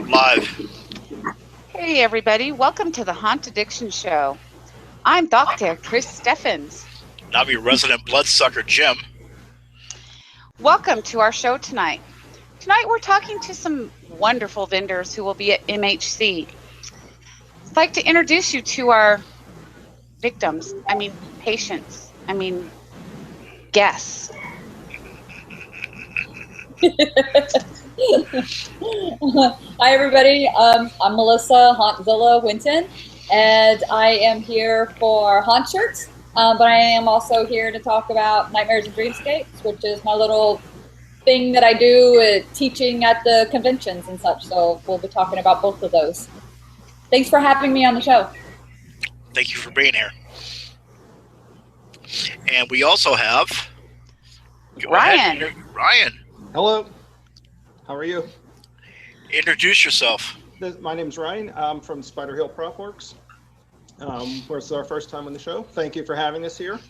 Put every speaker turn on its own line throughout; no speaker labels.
Live.
Hey everybody, welcome to the Haunt Addiction Show. I'm Dr. Chris Steffens.
And I'm your resident bloodsucker, Jim.
Welcome to our show tonight. Tonight we're talking to some wonderful vendors who will be at MHC. I'd like to introduce you to our patients, guests.
Hi everybody, I'm Melissa Hauntzilla Winton, and I am here for Haunt Shirts, but I am also here to talk about Nightmares and Dreamscapes, which is my little thing that I do teaching at the conventions and such, so we'll be talking about both of those. Thanks for having me on the show.
Thank you for being here. And we also have
Ryan.
Ryan.
Hello. How are you?
Introduce yourself.
My name's Ryan. I'm from SpiderHill Prop Works. It's our first time on the show. Thank you for having us here.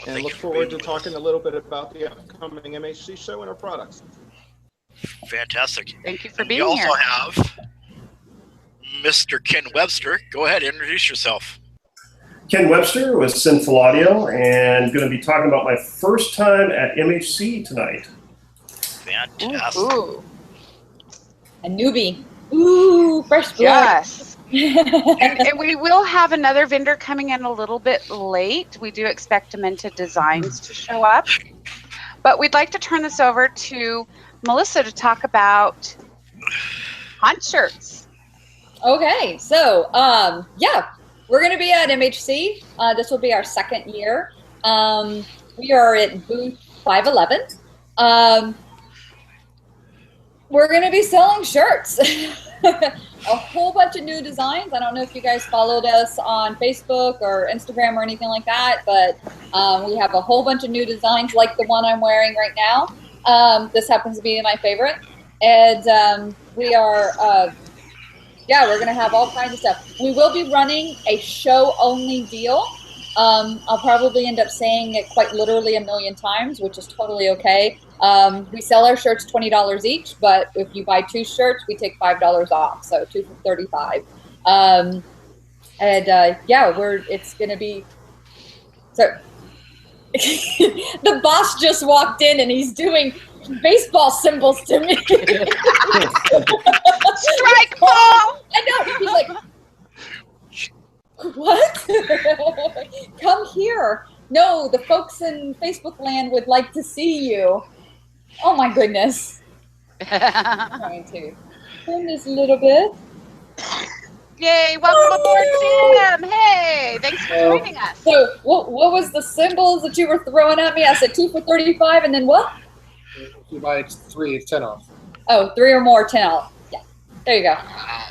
And look forward to talking a little bit about the upcoming MHC show and our products.
Fantastic.
Thank you for being here.
We also have Mr. Ken Webster. Go ahead, introduce yourself.
Ken Webster with Sinful Audio, and going to be talking about my first time at MHC tonight.
Fantastic.
Ooh.
A newbie. Ooh, fresh blood.
Yes. and we will have another vendor coming in a little bit late. We do expect Demented Designs to show up. But we'd like to turn this over to Melissa to talk about Haunt Shirts.
Okay, so we're going to be at MHC. This will be our second year. We are at booth 511. We're going to be selling shirts. A whole bunch of new designs. I don't know if you guys followed us on Facebook or Instagram or anything like that, but we have a whole bunch of new designs like the one I'm wearing right now. This happens to be my favorite. And we are, we're going to have all kinds of stuff. We will be running a show-only deal. I'll probably end up saying it quite literally a million times, which is totally okay. We sell our shirts $20 each, but if you buy 2 shirts, we take $5 off, so 2 for $35. It's going to be. So the boss just walked in and he's doing baseball symbols to me.
Strike ball!
I know. He's like, what? Come here. No, the folks in Facebook land would like to see you. Oh my goodness. I'm trying to turn this a little bit.
Yay, welcome aboard, Jim. Hey, thanks for joining us.
So what was the symbols that you were throwing at me? I said 2 for $35 and then what?
If you buy 3, it's 10 off.
Oh, 3 or more, 10 off. Yeah, there you go.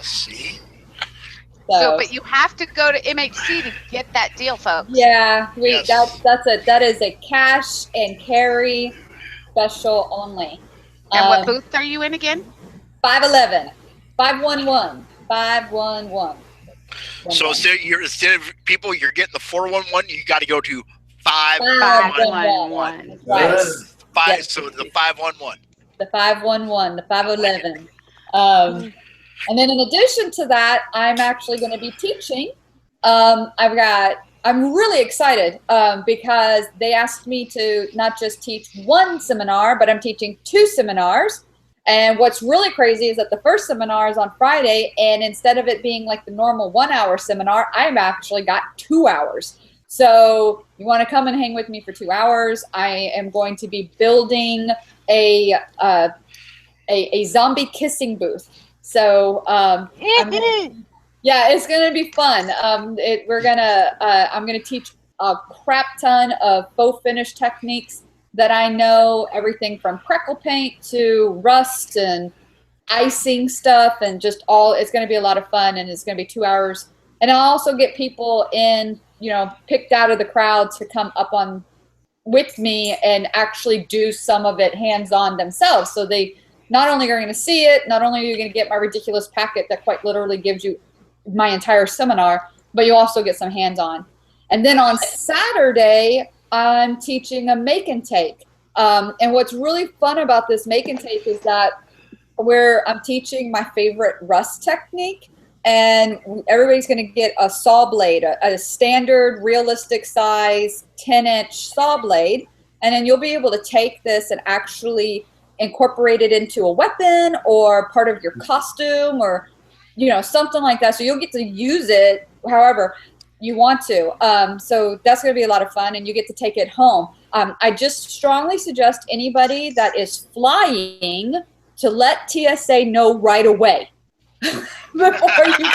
See?
So, but you have to go to MHC to get that deal, folks.
Yeah,
Yes.
that is a cash and carry special only.
And what booth are you in again?
511, 511, 511.
So instead of people, you're getting the 411, you got to go to 511.
Right.
Yes. So the 511.
The 511, the 511. And then in addition to that, I'm actually going to be teaching. I'm really excited because they asked me to not just teach one seminar, but I'm teaching 2 seminars. And what's really crazy is that the first seminar is on Friday, and instead of it being like the normal 1-hour seminar, I've actually got 2 hours. So you want to come and hang with me for 2 hours. I am going to be building a zombie kissing booth. So it's gonna be fun. I'm gonna teach a crap ton of faux finish techniques that I know, everything from crackle paint to rust and icing stuff, and just all. It's gonna be a lot of fun, and it's gonna be 2 hours. And I'll also get people picked out of the crowd to come up on with me and actually do some of it hands-on themselves. So they not only are going to see it, not only are you going to get my ridiculous packet that quite literally gives you my entire seminar, but you also get some hands-on. And then on Saturday, I'm teaching a make and take. And what's really fun about this make and take is that where I'm teaching my favorite rust technique, and everybody's going to get a saw blade, a standard realistic size 10-inch saw blade, and then you'll be able to take this and actually incorporate it into a weapon or part of your costume, or something like that. So you'll get to use it however you want to. So that's going to be a lot of fun, and you get to take it home. I just strongly suggest anybody that is flying to let TSA know right away. Before you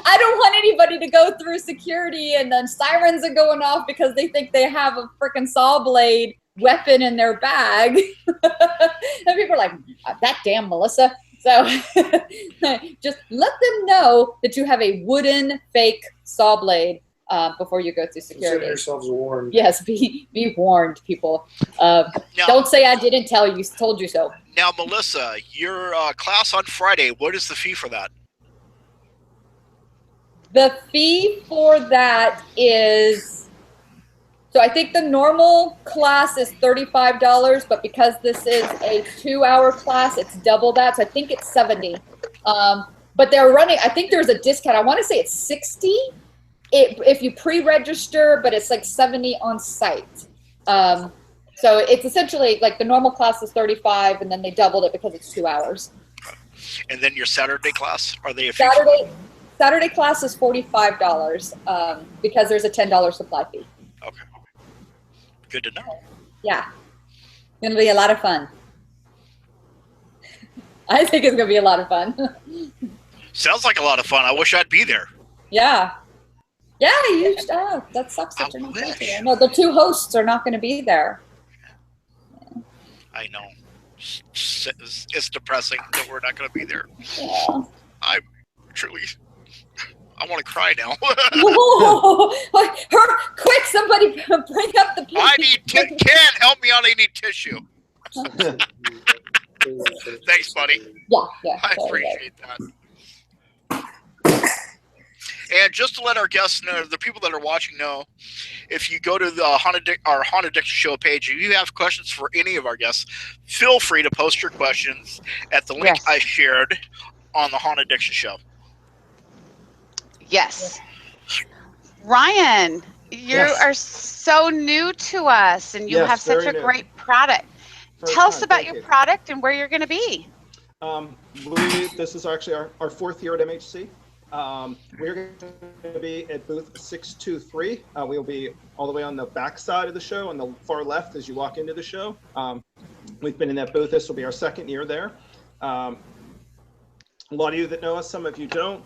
I don't want anybody to go through security and then sirens are going off because they think they have a freaking saw blade weapon in their bag. And people are like, that damn Melissa. So just let them know that you have a wooden fake saw blade before you go through security.
Consider yourselves warned.
Yes, be warned, people. Don't say I didn't told you so.
Now, Melissa, your class on Friday, what is the fee for that?
The fee for that is, so I think the normal class is $35, but because this is a 2-hour class, it's double that. So I think it's $70. But they're running, I think there's a discount. I want to say it's $60 if you pre-register, but it's like $70 on site. So it's essentially like the normal class is $35, and then they doubled it because it's 2 hours.
And then your Saturday class, are they a fee?
Saturday class is $45 because there's a $10 supply fee.
Okay. Good to know.
Yeah. It's going to be a lot of fun. I think it's going to be a lot of fun.
Sounds like a lot of fun. I wish I'd be there.
Yeah. Yeah, that sucks that you're not there. No, the two hosts are not going to be there.
I know. It's depressing that we're not going to be there.
Yeah.
I want to cry now.
Quick, somebody bring up the
I need Ken, help me out. I need tissue. Thanks, buddy.
Yeah.
I appreciate that. And just to let our guests know, the people that are watching know, if you go to the our Haunted Addiction Show page, if you have questions for any of our guests, feel free to post your questions at the link I shared on the Haunted Addiction Show.
Yes. Ryan, you are so new to us, and you have such a great product. Tell us about your product and where you're going to be.
This is actually our fourth year at MHC. We're going to be at booth 623. We'll be all the way on the back side of the show, on the far left as you walk into the show. We've been in that booth. This will be our second year there. A lot of you that know us, some of you don't.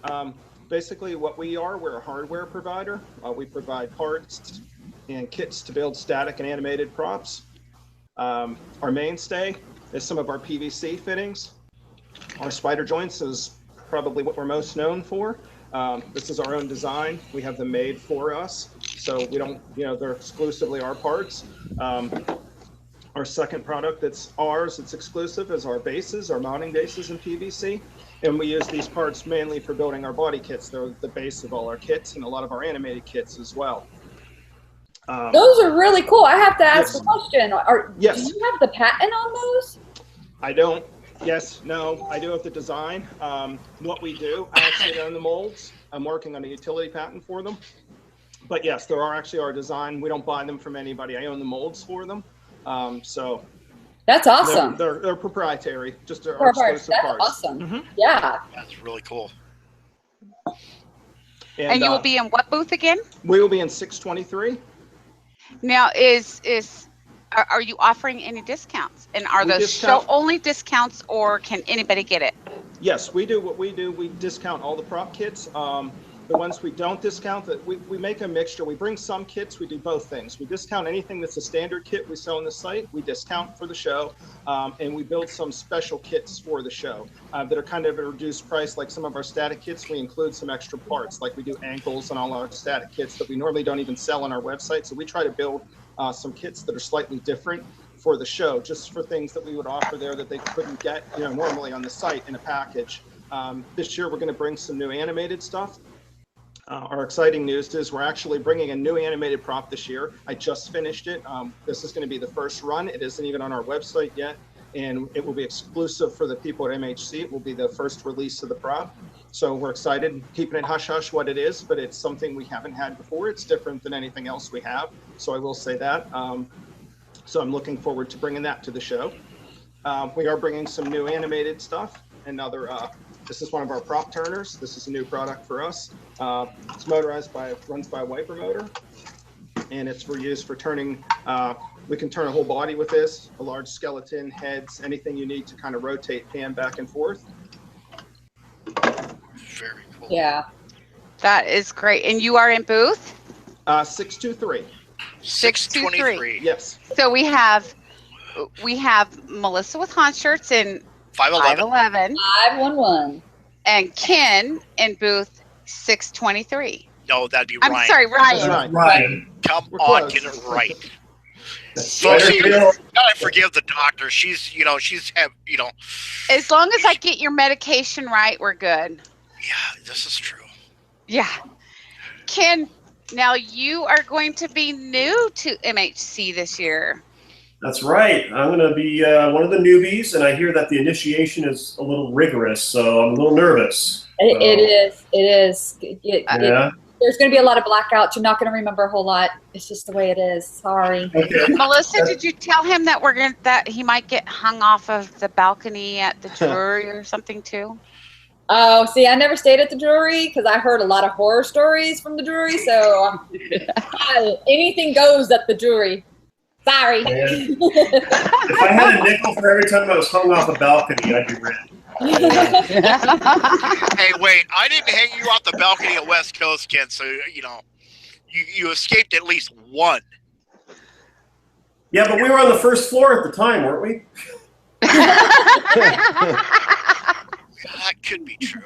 Basically what we are, we're a hardware provider. We provide parts and kits to build static and animated props. Our mainstay is some of our PVC fittings. Our spider joints is probably what we're most known for. This is our own design. We have them made for us, so we don't, they're exclusively our parts. Our second product that's ours, it's exclusive, is our bases, our mounting bases in PVC. And we use these parts mainly for building our body kits. They're the base of all our kits and a lot of our animated kits as well.
Those are really cool. I have to ask a question. Do you have the patent on those?
I don't. Yes, no, I do have the design. What we do, I actually own the molds. I'm working on a utility patent for them. But yes, there are actually our design. We don't buy them from anybody. I own the molds for them. So
that's awesome.
They're proprietary, just our exclusive parts.
That's awesome. Yeah.
That's really cool.
And you will be in what booth again?
We will be in 623.
Now, are you offering any discounts? And are those show-only discounts, or can anybody get it?
Yes, we do. What we do, we discount all the prop kits. The ones we don't discount, we make a mixture. We bring some kits. We do both things. We discount anything that's a standard kit we sell on the site. We discount for the show, and we build some special kits for the show that are kind of at a reduced price. Like some of our static kits, we include some extra parts. Like we do ankles and all our static kits that we normally don't even sell on our website. So we try to build some kits that are slightly different for the show, just for things that we would offer there that they couldn't get, normally on the site in a package. This year, we're going to bring some new animated stuff. Our exciting news is we're actually bringing a new animated prop this year. I just finished it. This is going to be the first run. It isn't even on our website yet. and it will be exclusive for the people at MHC. It will be the first release of the prop. So we're excited, keeping it hush-hush what it is, but it's something we haven't had before. It's different than anything else we have. So I will say that. So I'm looking forward to bringing that to the show. We are bringing some new animated stuff. Another, this is one of our prop turners. This is a new product for us. It's motorized runs by a wiper motor, and it's used for turning. We can turn a whole body with this, a large skeleton, heads, anything you need to kind of rotate pan back and forth.
Very cool.
Yeah.
That is great. And you are in booth?
623.
623.
Yes.
So we have Melissa with Hans shirts in
511.
511.
and Ken in booth 623.
No, that'd be
I'm
Ryan.
sorry, Ryan.
That's right.
Ryan.
Come
We're
on,
close.
get it right.
SpiderHill.
Gotta forgive the doctor. She's have.
As long as I get your medication right, we're good.
Yeah, this is true.
Yeah. Ken, now you are going to be new to MHC this year.
That's right. I'm going to be one of the newbies, and I hear that the initiation is a little rigorous, so I'm a little nervous.
It is. It is.
Yeah.
There's going to be a lot of blackouts. You're not going to remember a whole lot. It's just the way it is. Sorry.
Okay.
Melissa, did you tell him that that he might get hung off of the balcony at the brewery or something too?
Oh, see, I never stayed at the brewery because I heard a lot of horror stories from the brewery. So anything goes at the brewery. Sorry.
Man. If I had a nickel for every time I was hung off a balcony, I'd be rich.
Hey, wait! I didn't hang you off the balcony at West Coast, Ken. So you escaped at least one.
Yeah, but we were on the first floor at the time, weren't we?
That could be true.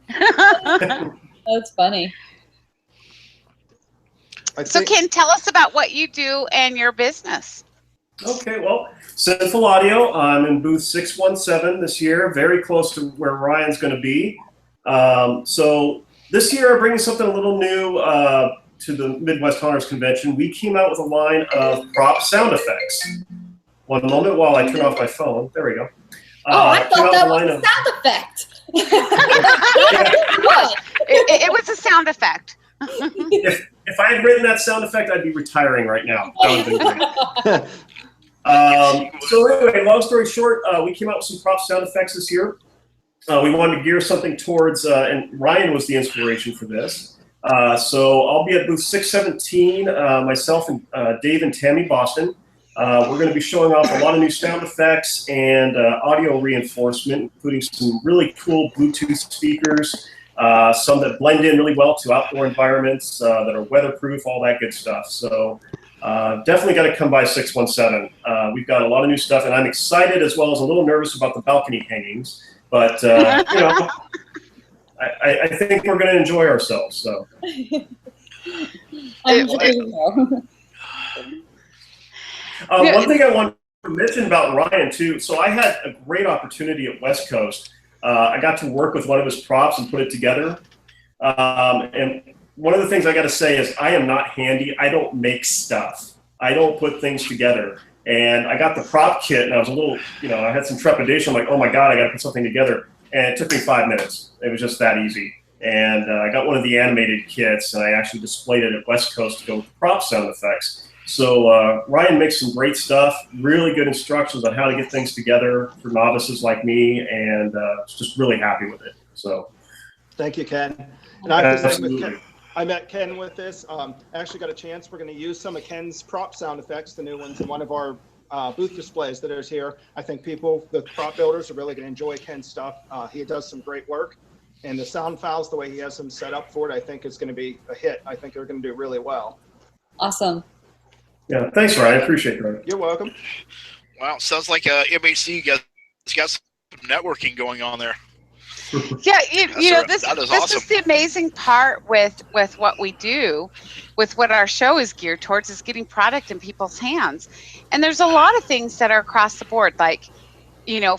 That's funny.
So Ken, tell us about what you do and your business.
Okay, well, Sinful Audio. I'm in booth 617 this year, very close to where Ryan's going to be. So this year, I'm bringing something a little new to the Midwest Hunters Convention. We came out with a line of prop sound effects. One moment while I turn off my phone. There we go.
I thought that was a sound effect. What?
It was a sound effect.
If I had written that sound effect, I'd be retiring right now. That would have been great. So anyway, long story short, we came out with some prop sound effects this year. We wanted to gear something towards, and Ryan was the inspiration for this. So I'll be at booth 617, myself and Dave and Tammy Boston. We're going to be showing off a lot of new sound effects and audio reinforcement, including some really cool Bluetooth speakers, some that blend in really well to outdoor environments, that are weatherproof, all that good stuff. So definitely got to come by 617. We've got a lot of new stuff, and I'm excited as well as a little nervous about the balcony hangings. But, I think we're going to enjoy ourselves. So. One thing I want to mention about Ryan, too. So I had a great opportunity at West Coast. I got to work with one of his props and put it together. And one of the things I got to say is I am not handy. I don't make stuff. I don't put things together. And I got the prop kit, and I was a little, I had some trepidation. I'm like, oh, my God, I got to put something together. And it took me 5 minutes. It was just that easy. And I got one of the animated kits, and I actually displayed it at West Coast to go with the prop sound effects. So Ryan makes some great stuff, really good instructions on how to get things together for novices like me, and just really happy with it. So,
thank you, Ken. And I have to say, with Ken, I met Ken with this. I actually got a chance. We're going to use some of Ken's prop sound effects, the new ones, in one of our booth displays that is here. I think the prop builders are really going to enjoy Ken's stuff. He does some great work, and the sound files, the way he has them set up for it, I think is going to be a hit. I think they're going to do really well.
Awesome.
Yeah, thanks, Ryan. I appreciate that.
You're welcome.
Wow, sounds like MHC got some networking going on there.
Yeah, this
awesome.
is the amazing part with what we do, with what our show is geared towards, is getting product in people's hands. And there's a lot of things that are across the board, like,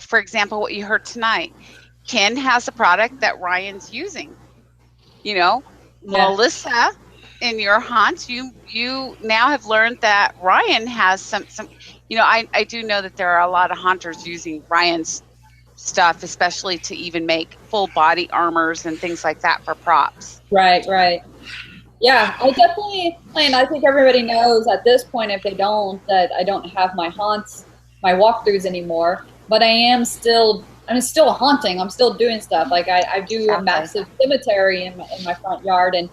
for example, what you heard tonight. Ken has a product that Ryan's using. Melissa, in your haunts, you now have learned that Ryan has some. I do know that there are a lot of haunters using Ryan's stuff, especially to even make full body armors and things like that for props.
Right. Yeah, I definitely plan. I think everybody knows at this point, if they don't, that I don't have my haunts, my walkthroughs anymore. But I'm still haunting. I'm still doing stuff. Like I do a massive cemetery in my front yard, and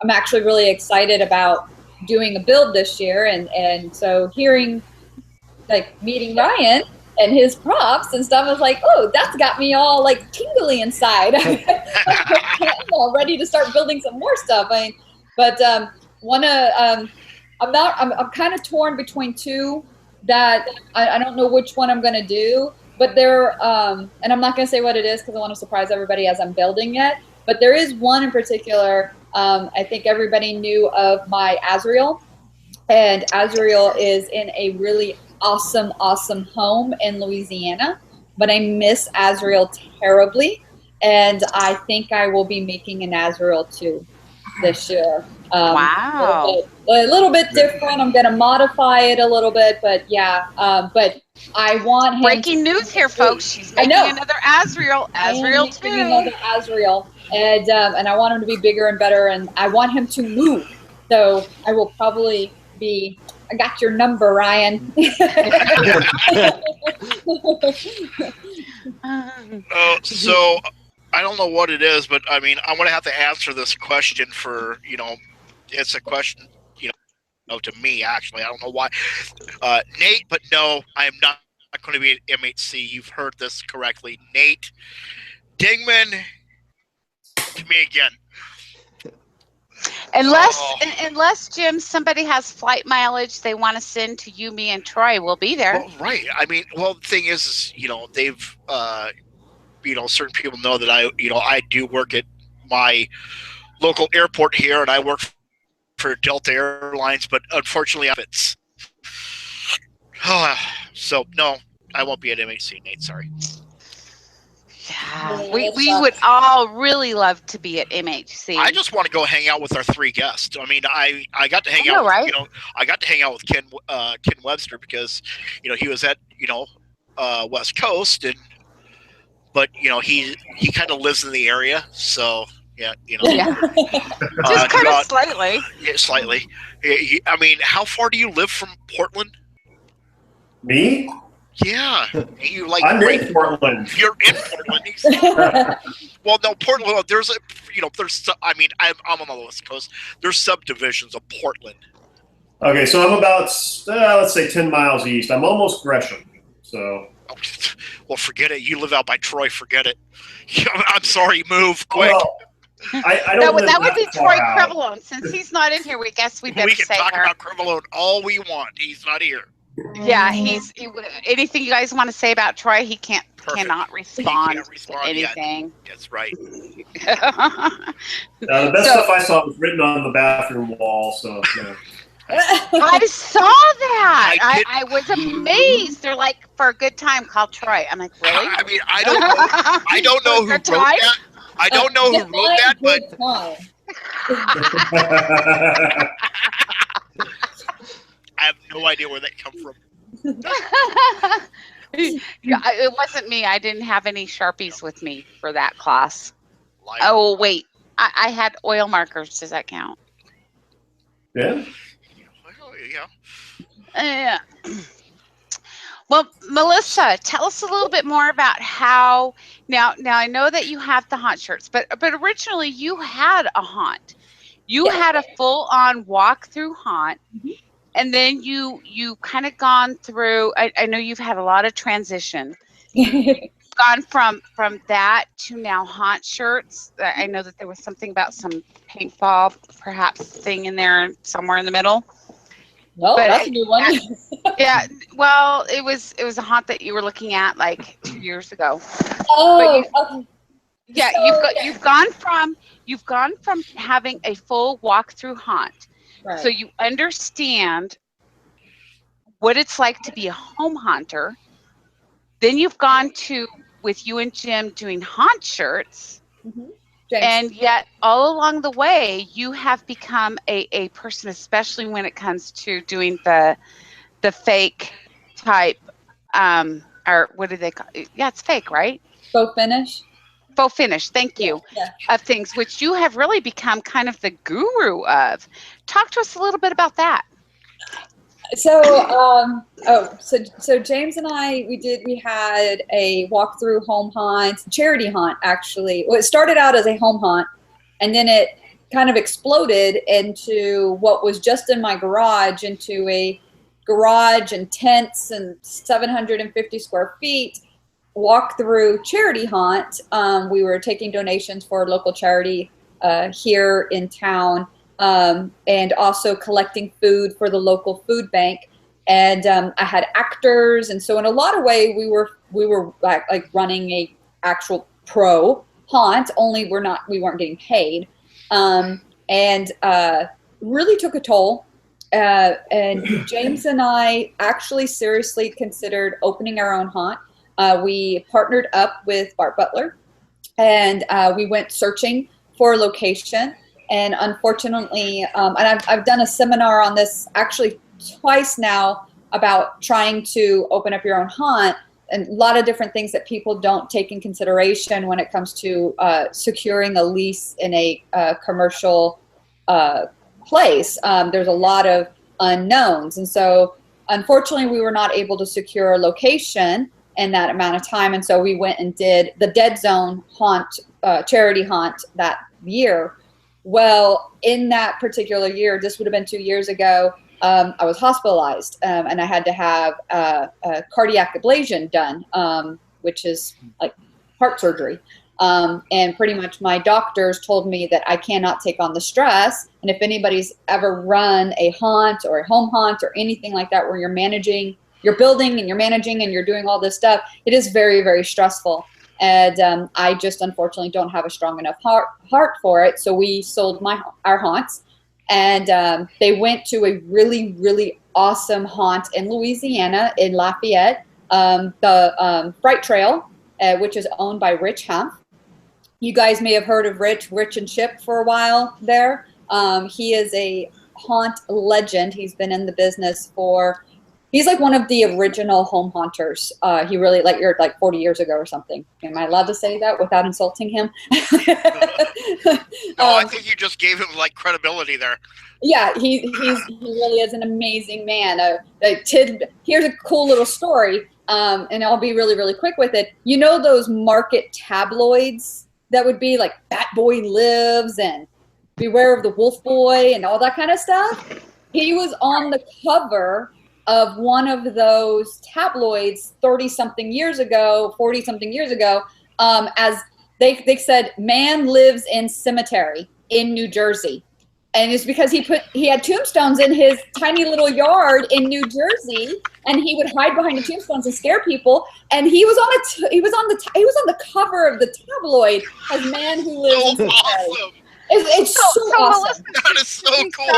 I'm actually really excited about doing a build this year. And so meeting Ryan and his props and stuff, I was like, oh, that's got me all like tingly inside. I'm all ready to start building some more stuff. I'm kind of torn between two that I don't know which one I'm gonna do, but and I'm not gonna say what it is because I want to surprise everybody as I'm building it. But there is one in particular. I think everybody knew of my Azrael, and Azrael is in a really awesome home in Louisiana, but I miss Azrael terribly, and I think I will be making an Azrael too this year.
Wow.
A little bit different. I'm going to modify it a little bit, but yeah. But I want him.
Breaking news here, folks. She's making another Azrael. Azrael too.
Another Azrael, and I want him to be bigger and better, and I want him to move. So I will probably be. I got your number, Ryan.
So I don't know what it is, but I mean, I'm going to have to answer this question for, it's a question, to me, actually. I don't know why. Nate, but no, I am not going to be at MHC. You've heard this correctly. Nate Dingman, to me again.
Unless, Jim, somebody has flight mileage they want to send to you, me, and Troy, we'll be there.
Well, right. I mean, the thing is, they've, certain people know that I do work at my local airport here, and I work for Delta Airlines, but unfortunately, it's. So, no, I won't be at MHC, Nate. Sorry.
Yeah, we would all really love to be at MHC.
I just want to go hang out with our three guests. I mean, I got to hang out.
Right?
I got to hang out with Ken Webster because he was at West Coast, but he kind of lives in the area, so yeah,
Yeah. Just kind of slightly.
Yeah, slightly. I mean, how far do you live from Portland?
Me?
Yeah,
I'm in Portland.
You're in Portland. Well, no, Portland. There's I mean, I'm on the West Coast. There's subdivisions of Portland.
Okay, so I'm about let's say 10 miles east. I'm almost Gresham. So.
Well, forget it. You live out by Troy. Forget it. I'm sorry. Move quick.
Well, I don't.
That would be Troy Crivelone. Since he's not in here, we guess we better
we can
say
talk
her.
about Crivelone all we want. He's not here.
Yeah, anything you guys want to say about Troy, he cannot respond to anything.
Yet. That's right.
The best stuff I saw was written on the bathroom wall. So. Yeah.
I saw that. I was amazed. They're like, for a good time, call Troy. I'm like, really?
I mean, I don't know who wrote that. I don't know who wrote that, but. I have no idea where that come from.
It wasn't me. I didn't have any Sharpies with me for that class. Oh, wait. I had oil markers. Does that count?
Yeah.
Yeah. Well, Melissa, tell us a little bit more about how. Now I know that you have the haunt shirts, but originally you had a haunt. You had a full-on walk-through haunt. Mm-hmm. And then you kind of gone through. I know you've had a lot of transition. Gone from that to now haunt shirts. I know that there was something about some paintball perhaps thing in there somewhere in the middle.
No, that's a new one.
Yeah, well, it was a haunt that you were looking at like 2 years ago.
Oh, okay.
Yeah, you've gone from having a full walk-through haunt. Right. So you understand what it's like to be a home haunter. Then you've gone to, with you and Jim, doing haunt shirts. Mm-hmm. And yet all along the way, you have become a person, especially when it comes to doing the fake type, or what do they call it? Yeah, it's fake, right?
Faux finish.
Faux finish, thank you,
Yeah.
of things, which you have really become kind of the guru of. Talk to us a little bit about that.
So, so James and I, we had a walkthrough home hunt, charity hunt, actually. Well, it started out as a home hunt, and then it kind of exploded into what was just in my garage, into a garage and tents and 750 square feet walkthrough charity hunt. We were taking donations for a local charity here in town. And also collecting food for the local food bank. And I had actors, and so in a lot of ways we were like running a actual pro haunt, only we weren't getting paid, and really took a toll. And James and I actually seriously considered opening our own haunt. We partnered up with Bart Butler, and we went searching for a location. And unfortunately, and I've done a seminar on this actually twice now about trying to open up your own haunt, and a lot of different things that people don't take in consideration when it comes to securing a lease in a commercial place. There's a lot of unknowns. And so unfortunately, we were not able to secure a location in that amount of time. And so we went and did the Dead Zone haunt, charity haunt that year. Well, in that particular year, this would have been 2 years ago, I was hospitalized, and I had to have a cardiac ablation done, which is like heart surgery. And pretty much my doctors told me that I cannot take on the stress. And if anybody's ever run a haunt or a home haunt or anything like that, where you're managing, you're building and you're managing and you're doing all this stuff, it is very, very stressful. And I just unfortunately don't have a strong enough heart for it. So we sold our haunts, and they went to a really, really awesome haunt in Louisiana, in Lafayette, the Fright Trail, which is owned by Rich Hemp. You guys may have heard of Rich and Chip for a while there. He is a haunt legend. He's been in the business for, he's like one of the original home haunters. He really, like, you're like 40 years ago or something. Am I allowed to say that without insulting him?
No, I think you just gave him like credibility there.
Yeah, he really is an amazing man. Here's a cool little story, and I'll be really, really quick with it. You know those market tabloids that would be like Bat Boy Lives and Beware of the Wolf Boy and all that kind of stuff? He was on the cover of one of those tabloids 30-something years ago, 40-something years ago, as they said, "Man lives in cemetery in New Jersey." And it's because he had tombstones in his tiny little yard in New Jersey, and he would hide behind the tombstones and scare people. And he was on the cover of the tabloid as "Man who lives in cemetery."
Awesome.
It's so awesome.
That is so cool.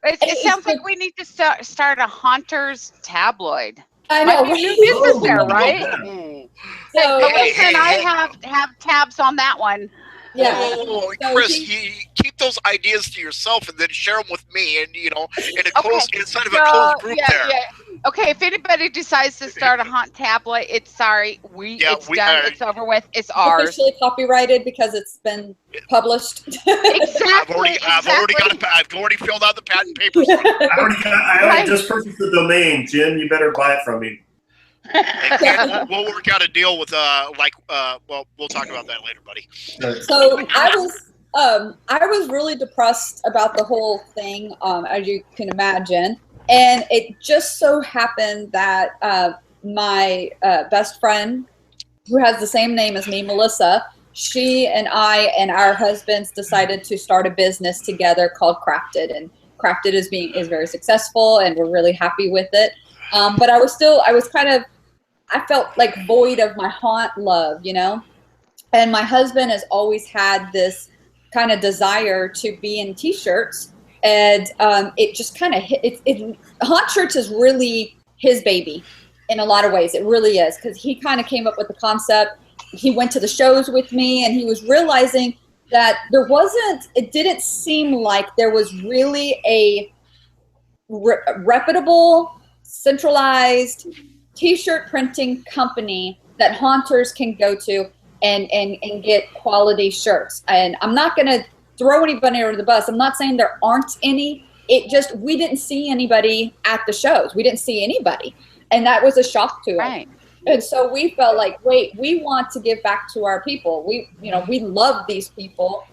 It sounds like we need to start a haunters tabloid.
I know.
Might be new business there, right?
So,
Melissa and I have tabs on that one.
yeah.
Oh, Chris, you keep those ideas to yourself and then share them with me, and in a closed, inside of a closed group there.
Yeah. Okay, if anybody decides to start a haunt tabloid, it's done. It's over with. It's ours.
Officially copyrighted because it's been published.
Exactly.
I've already filled out the patent papers.
I already just purchased the domain. Jim, you better buy it from me.
And we'll work out a deal with we'll talk about that later, buddy.
So I was really depressed about the whole thing, as you can imagine. And it just so happened that my best friend, who has the same name as me, Melissa, she and I and our husbands decided to start a business together called Crafted. And Crafted is very successful, and we're really happy with it. But I felt like void of my haunt love, And my husband has always had this kind of desire to be in t-shirts. And it just kind of hit. Haunt shirts is really his baby in a lot of ways. It really is, because he kind of came up with the concept. He went to the shows with me, and he was realizing that it didn't seem like there was really a reputable, centralized t-shirt printing company that haunters can go to and get quality shirts. And I'm not going to throw anybody under the bus. I'm not saying there aren't any. It just, we didn't see anybody at the shows. We didn't see anybody. And that was a shock to us.
Right.
And so we felt like, wait, we want to give back to our people. We love these people.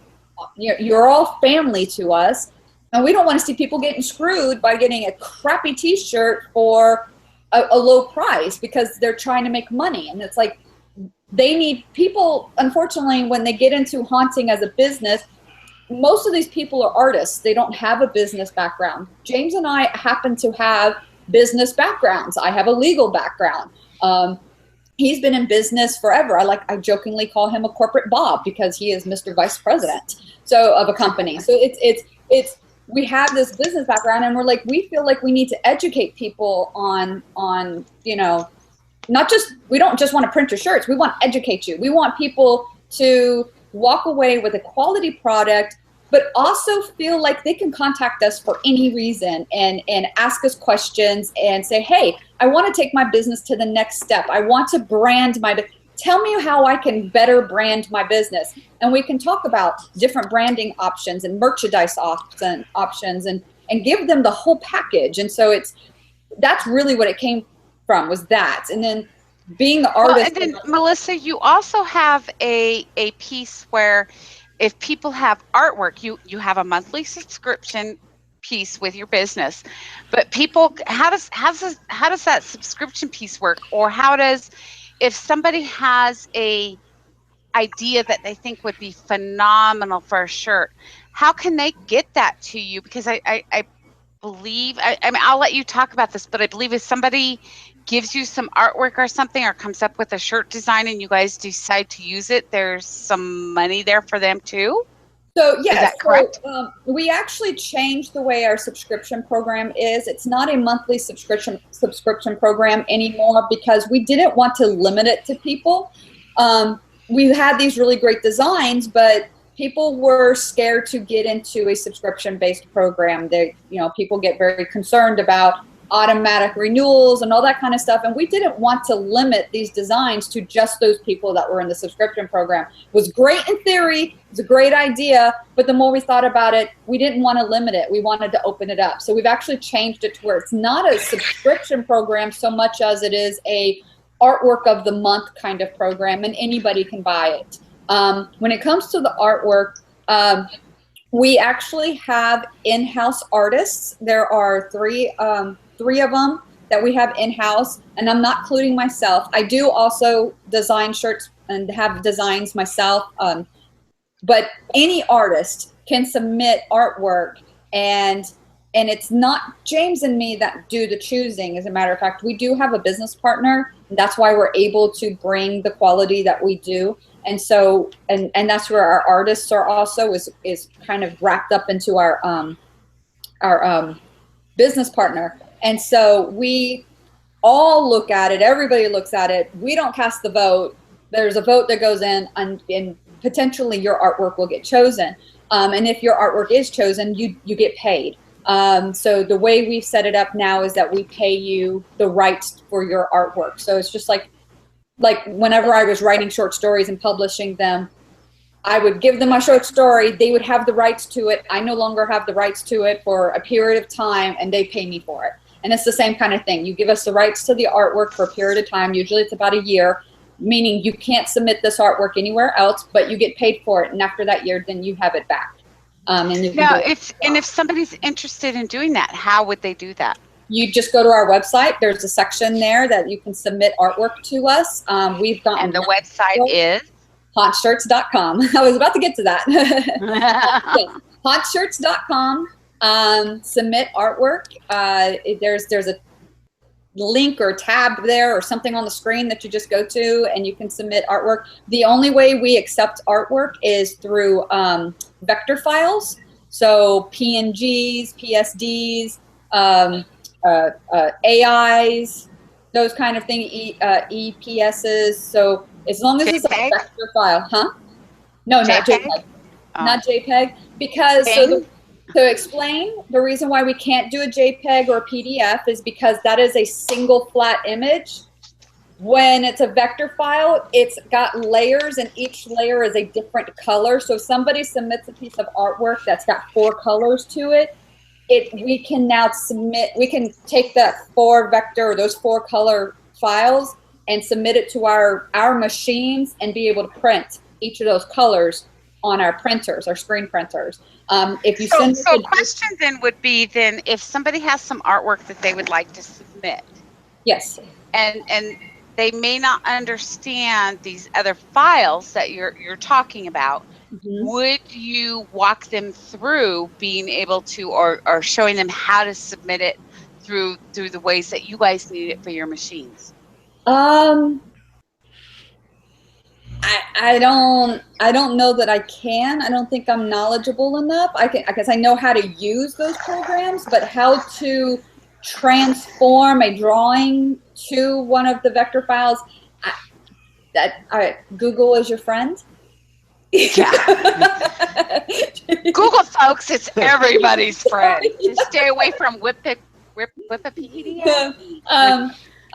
You're all family to us. And we don't want to see people getting screwed by getting a crappy t-shirt for a low price because they're trying to make money. And it's like, they need people, unfortunately, when they get into haunting as a business, most of these people are artists. They don't have a business background. James and I happen to have business backgrounds. I have a legal background. He's been in business forever. I jokingly call him a corporate Bob because he is Mr. Vice President of a company. So it's we have this business background, and we're like, we feel like we need to educate people on not just, we don't just want to print your shirts. We want to educate you. We want people to walk away with a quality product, but also feel like they can contact us for any reason and ask us questions and say, hey, I want to take my business to the next step. I want to brand tell me how I can better brand my business. And we can talk about different branding options and merchandise options and give them the whole package. And so that's really what it came from, was that. And then being the artist.
Well, and then Melissa, you also have a piece where if people have artwork, you have a monthly subscription piece with your business, but people, how does that subscription piece work? Or if somebody has a idea that they think would be phenomenal for a shirt, how can they get that to you? Because I believe, I mean, I'll let you talk about this, but I believe if somebody gives you some artwork or something, or comes up with a shirt design and you guys decide to use it, there's some money there for them too?
So yes,
is that correct?
We actually changed the way our subscription program is. It's not a monthly subscription program anymore because we didn't want to limit it to people. We had these really great designs, but people were scared to get into a subscription-based program. People get very concerned about automatic renewals and all that kind of stuff. And we didn't want to limit these designs to just those people that were in the subscription program. It was great in theory, it's a great idea, but the more we thought about it, we didn't want to limit it. We wanted to open it up. So we've actually changed it to where it's not a subscription program so much as it is a artwork of the month kind of program, and anybody can buy it. When it comes to the artwork, we actually have in-house artists. There are three of them that we have in-house, and I'm not including myself. I do also design shirts and have designs myself, but any artist can submit artwork, and it's not James and me that do the choosing. As a matter of fact, we do have a business partner, and that's why we're able to bring the quality that we do. And so, and that's where our artists are also is kind of wrapped up into our business partner. And so we all look at it. Everybody looks at it. We don't cast the vote. There's a vote that goes in, and potentially your artwork will get chosen. And if your artwork is chosen, you get paid. So the way we've set it up now is that we pay you the rights for your artwork. So it's just like whenever I was writing short stories and publishing them, I would give them a short story. They would have the rights to it. I no longer have the rights to it for a period of time, and they pay me for it. And it's the same kind of thing. You give us the rights to the artwork for a period of time. Usually it's about a year, meaning you can't submit this artwork anywhere else, but you get paid for it. And after that year, then you have it back.
If somebody's interested in doing that, how would they do that?
You just go to our website. There's a section there that you can submit artwork to us. We've got,
and the website is
hauntshirts.com. I was about to get to that. Yeah, hauntshirts.com. Submit artwork. There's a link or tab there or something on the screen that you just go to, and you can submit artwork. The only way we accept artwork is through vector files. So PNGs, PSDs, AIs, those kind of things, EPSs. So as long as it's a vector file, huh? No, not JPEG. Not JPEG, because To explain, the reason why we can't do a JPEG or a PDF is because that is a single flat image. When it's a vector file, it's got layers, and each layer is a different color. So if somebody submits a piece of artwork that's got 4 colors to it, we can now we can take that 4 vector or those 4 color files and submit it to our machines and be able to print each of those colors on our printers, our screen printers. If you send
so question then would be if somebody has some artwork that they would like to submit.
Yes.
And they may not understand these other files that you're talking about. Mm-hmm. Would you walk them through being able to, or showing them how to submit it through the ways that you guys need it for your machines?
I don't know that I can. I don't think I'm knowledgeable enough. Because I know how to use those programs, but how to transform a drawing to one of the vector files, Google is your friend.
Yeah. Google, folks, it's everybody's friend. Just stay away from Wikipedia.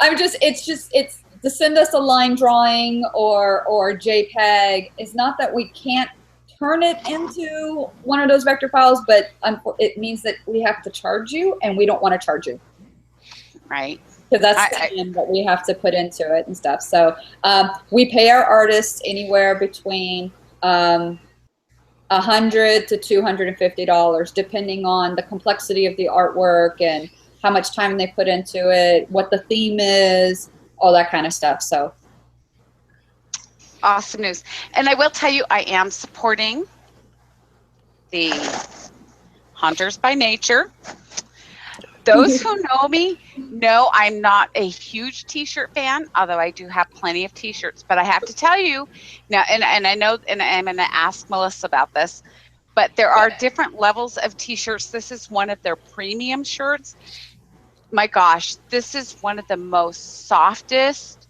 It's to send us a line drawing or JPEG. It's not that we can't turn it into one of those vector files, but it means that we have to charge you, and we don't want to charge you.
Right.
Because that's the that we have to put into it and stuff. So we pay our artists anywhere between $100 to $250, depending on the complexity of the artwork and how much time they put into it, what the theme is, all that kind of stuff. So
awesome news. And I will tell you, I am supporting the Hunters by Nature. Those who know me know I'm not a huge t-shirt fan, although I do have plenty of t-shirts. But I have to tell you now, and I know, and I'm going to ask Melissa about this, but there are different levels of t-shirts. This is one of their premium shirts. My gosh, this is one of the most softest,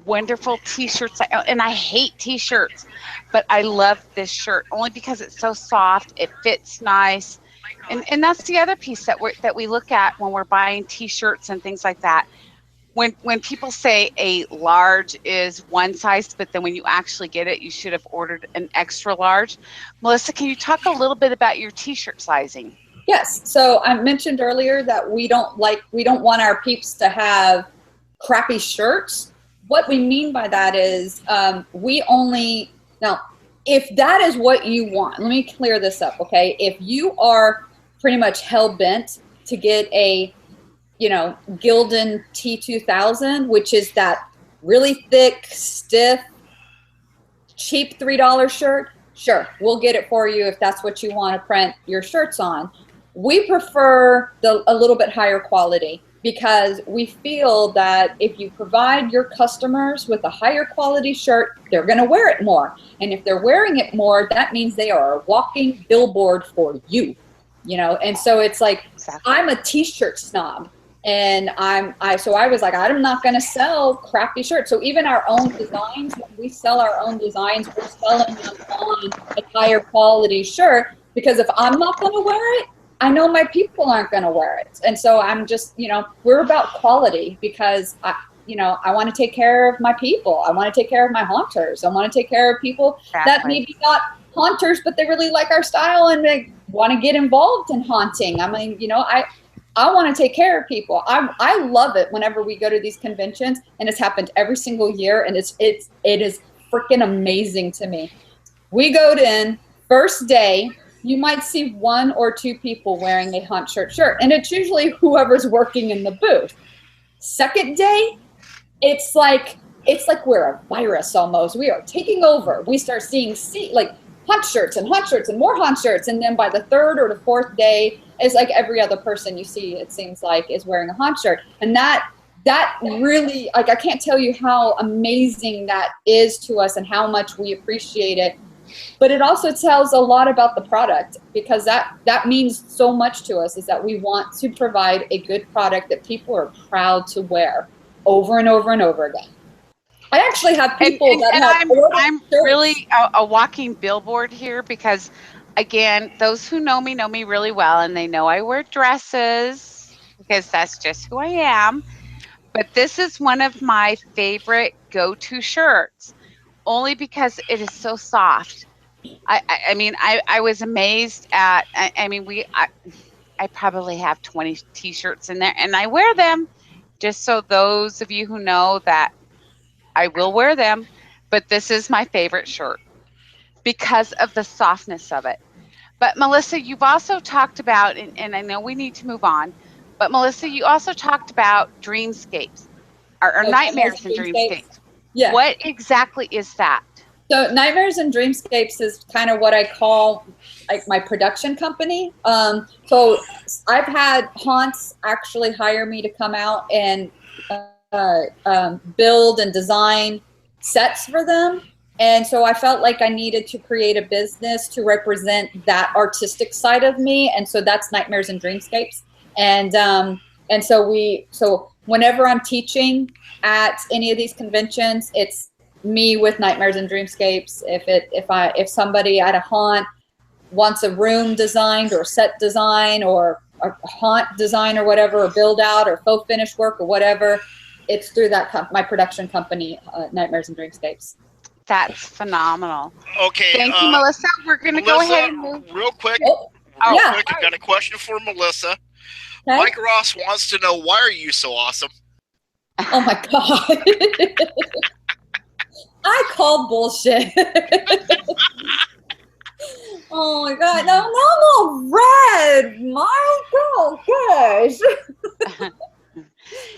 wonderful t-shirts. And I hate t-shirts, but I love this shirt only because it's so soft. It fits nice. And that's the other piece that we look at when we're buying t-shirts and things like that. When people say a large is one size, but then when you actually get it, you should have ordered an extra large. Melissa, can you talk a little bit about your t-shirt sizing?
Yes. So I mentioned earlier that we don't want our peeps to have crappy shirts. What we mean by that is if that is what you want, let me clear this up, okay? If you are pretty much hell-bent to get a, Gildan T2000, which is that really thick, stiff, cheap $3 shirt, sure, we'll get it for you if that's what you want to print your shirts on. We prefer a little bit higher quality, because we feel that if you provide your customers with a higher quality shirt, they're going to wear it more. And if they're wearing it more, that means they are a walking billboard for you, And so it's like, exactly. I'm a t-shirt snob, and so I was like, I'm not going to sell crappy shirts. So even our own designs, when we sell our own designs, we're selling them on a higher quality shirt, because if I'm not going to wear it, I know my people aren't going to wear it. And so I'm just, we're about quality, because I want to take care of my people. I want to take care of my haunters. I want to take care of people that maybe not haunters, but they really like our style and they want to get involved in haunting. I mean, I want to take care of people. I love it whenever we go to these conventions, and it's happened every single year. And it is freaking amazing to me. We go in first day, you might see 1 or 2 people wearing a Hunt shirt, and it's usually whoever's working in the booth. Second day, it's like we're a virus almost. We are taking over. We start seeing Hunt shirts and more Hunt shirts, and then by the 3rd or the 4th day, it's like every other person you see, it seems like, is wearing a Hunt shirt. And that really, I can't tell you how amazing that is to us and how much we appreciate it. But it also tells a lot about the product, because that means so much to us, is that we want to provide a good product that people are proud to wear over and over and over again. I actually have people I'm
really a walking billboard here, because again, those who know me really well, and they know I wear dresses because that's just who I am. But this is one of my favorite go-to shirts, only because it is so soft. I mean, I was amazed at. I mean, I probably have 20 T-shirts in there, and I wear them just so those of you who know that I will wear them. But this is my favorite shirt because of the softness of it. But Melissa, you've also talked about, and I know we need to move on, but Melissa, you also talked about dreamscapes or nightmares and dreamscapes.
Yeah.
What exactly is that?
So Nightmares and Dreamscapes is kind of what I call like my production company. So I've had haunts actually hire me to come out and build and design sets for them. And so I felt like I needed to create a business to represent that artistic side of me. And so that's Nightmares and Dreamscapes. And so whenever I'm teaching at any of these conventions, it's me with Nightmares and Dreamscapes. If somebody at a haunt wants a room designed or set design or a haunt design or whatever, or build out or faux finish work or whatever, it's through that my production company, Nightmares and Dreamscapes.
That's phenomenal.
Okay.
Thank you, Melissa. We're going to go ahead and move.
Real quick.
Yeah.
Quick, I got a question for Melissa.
Okay.
Mike Ross wants to know, why are you so awesome?
Oh my God. I call bullshit. Oh my God. No, red. My gosh.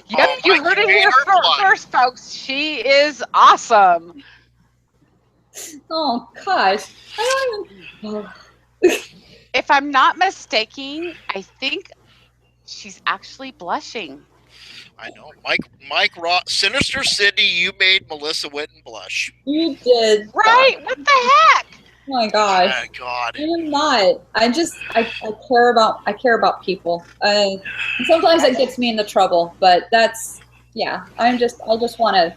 Yep, you heard it here first, folks. She is awesome.
Oh gosh.
If I'm not mistaken, I think she's actually blushing.
I know. Mike Ross, Sinister Sydney, you made Melissa Whitten blush.
You did.
Right? What the heck?
Oh my gosh.
Oh, God.
I'm not. I care about people. Sometimes it gets me into trouble, but that's, yeah. I just want to.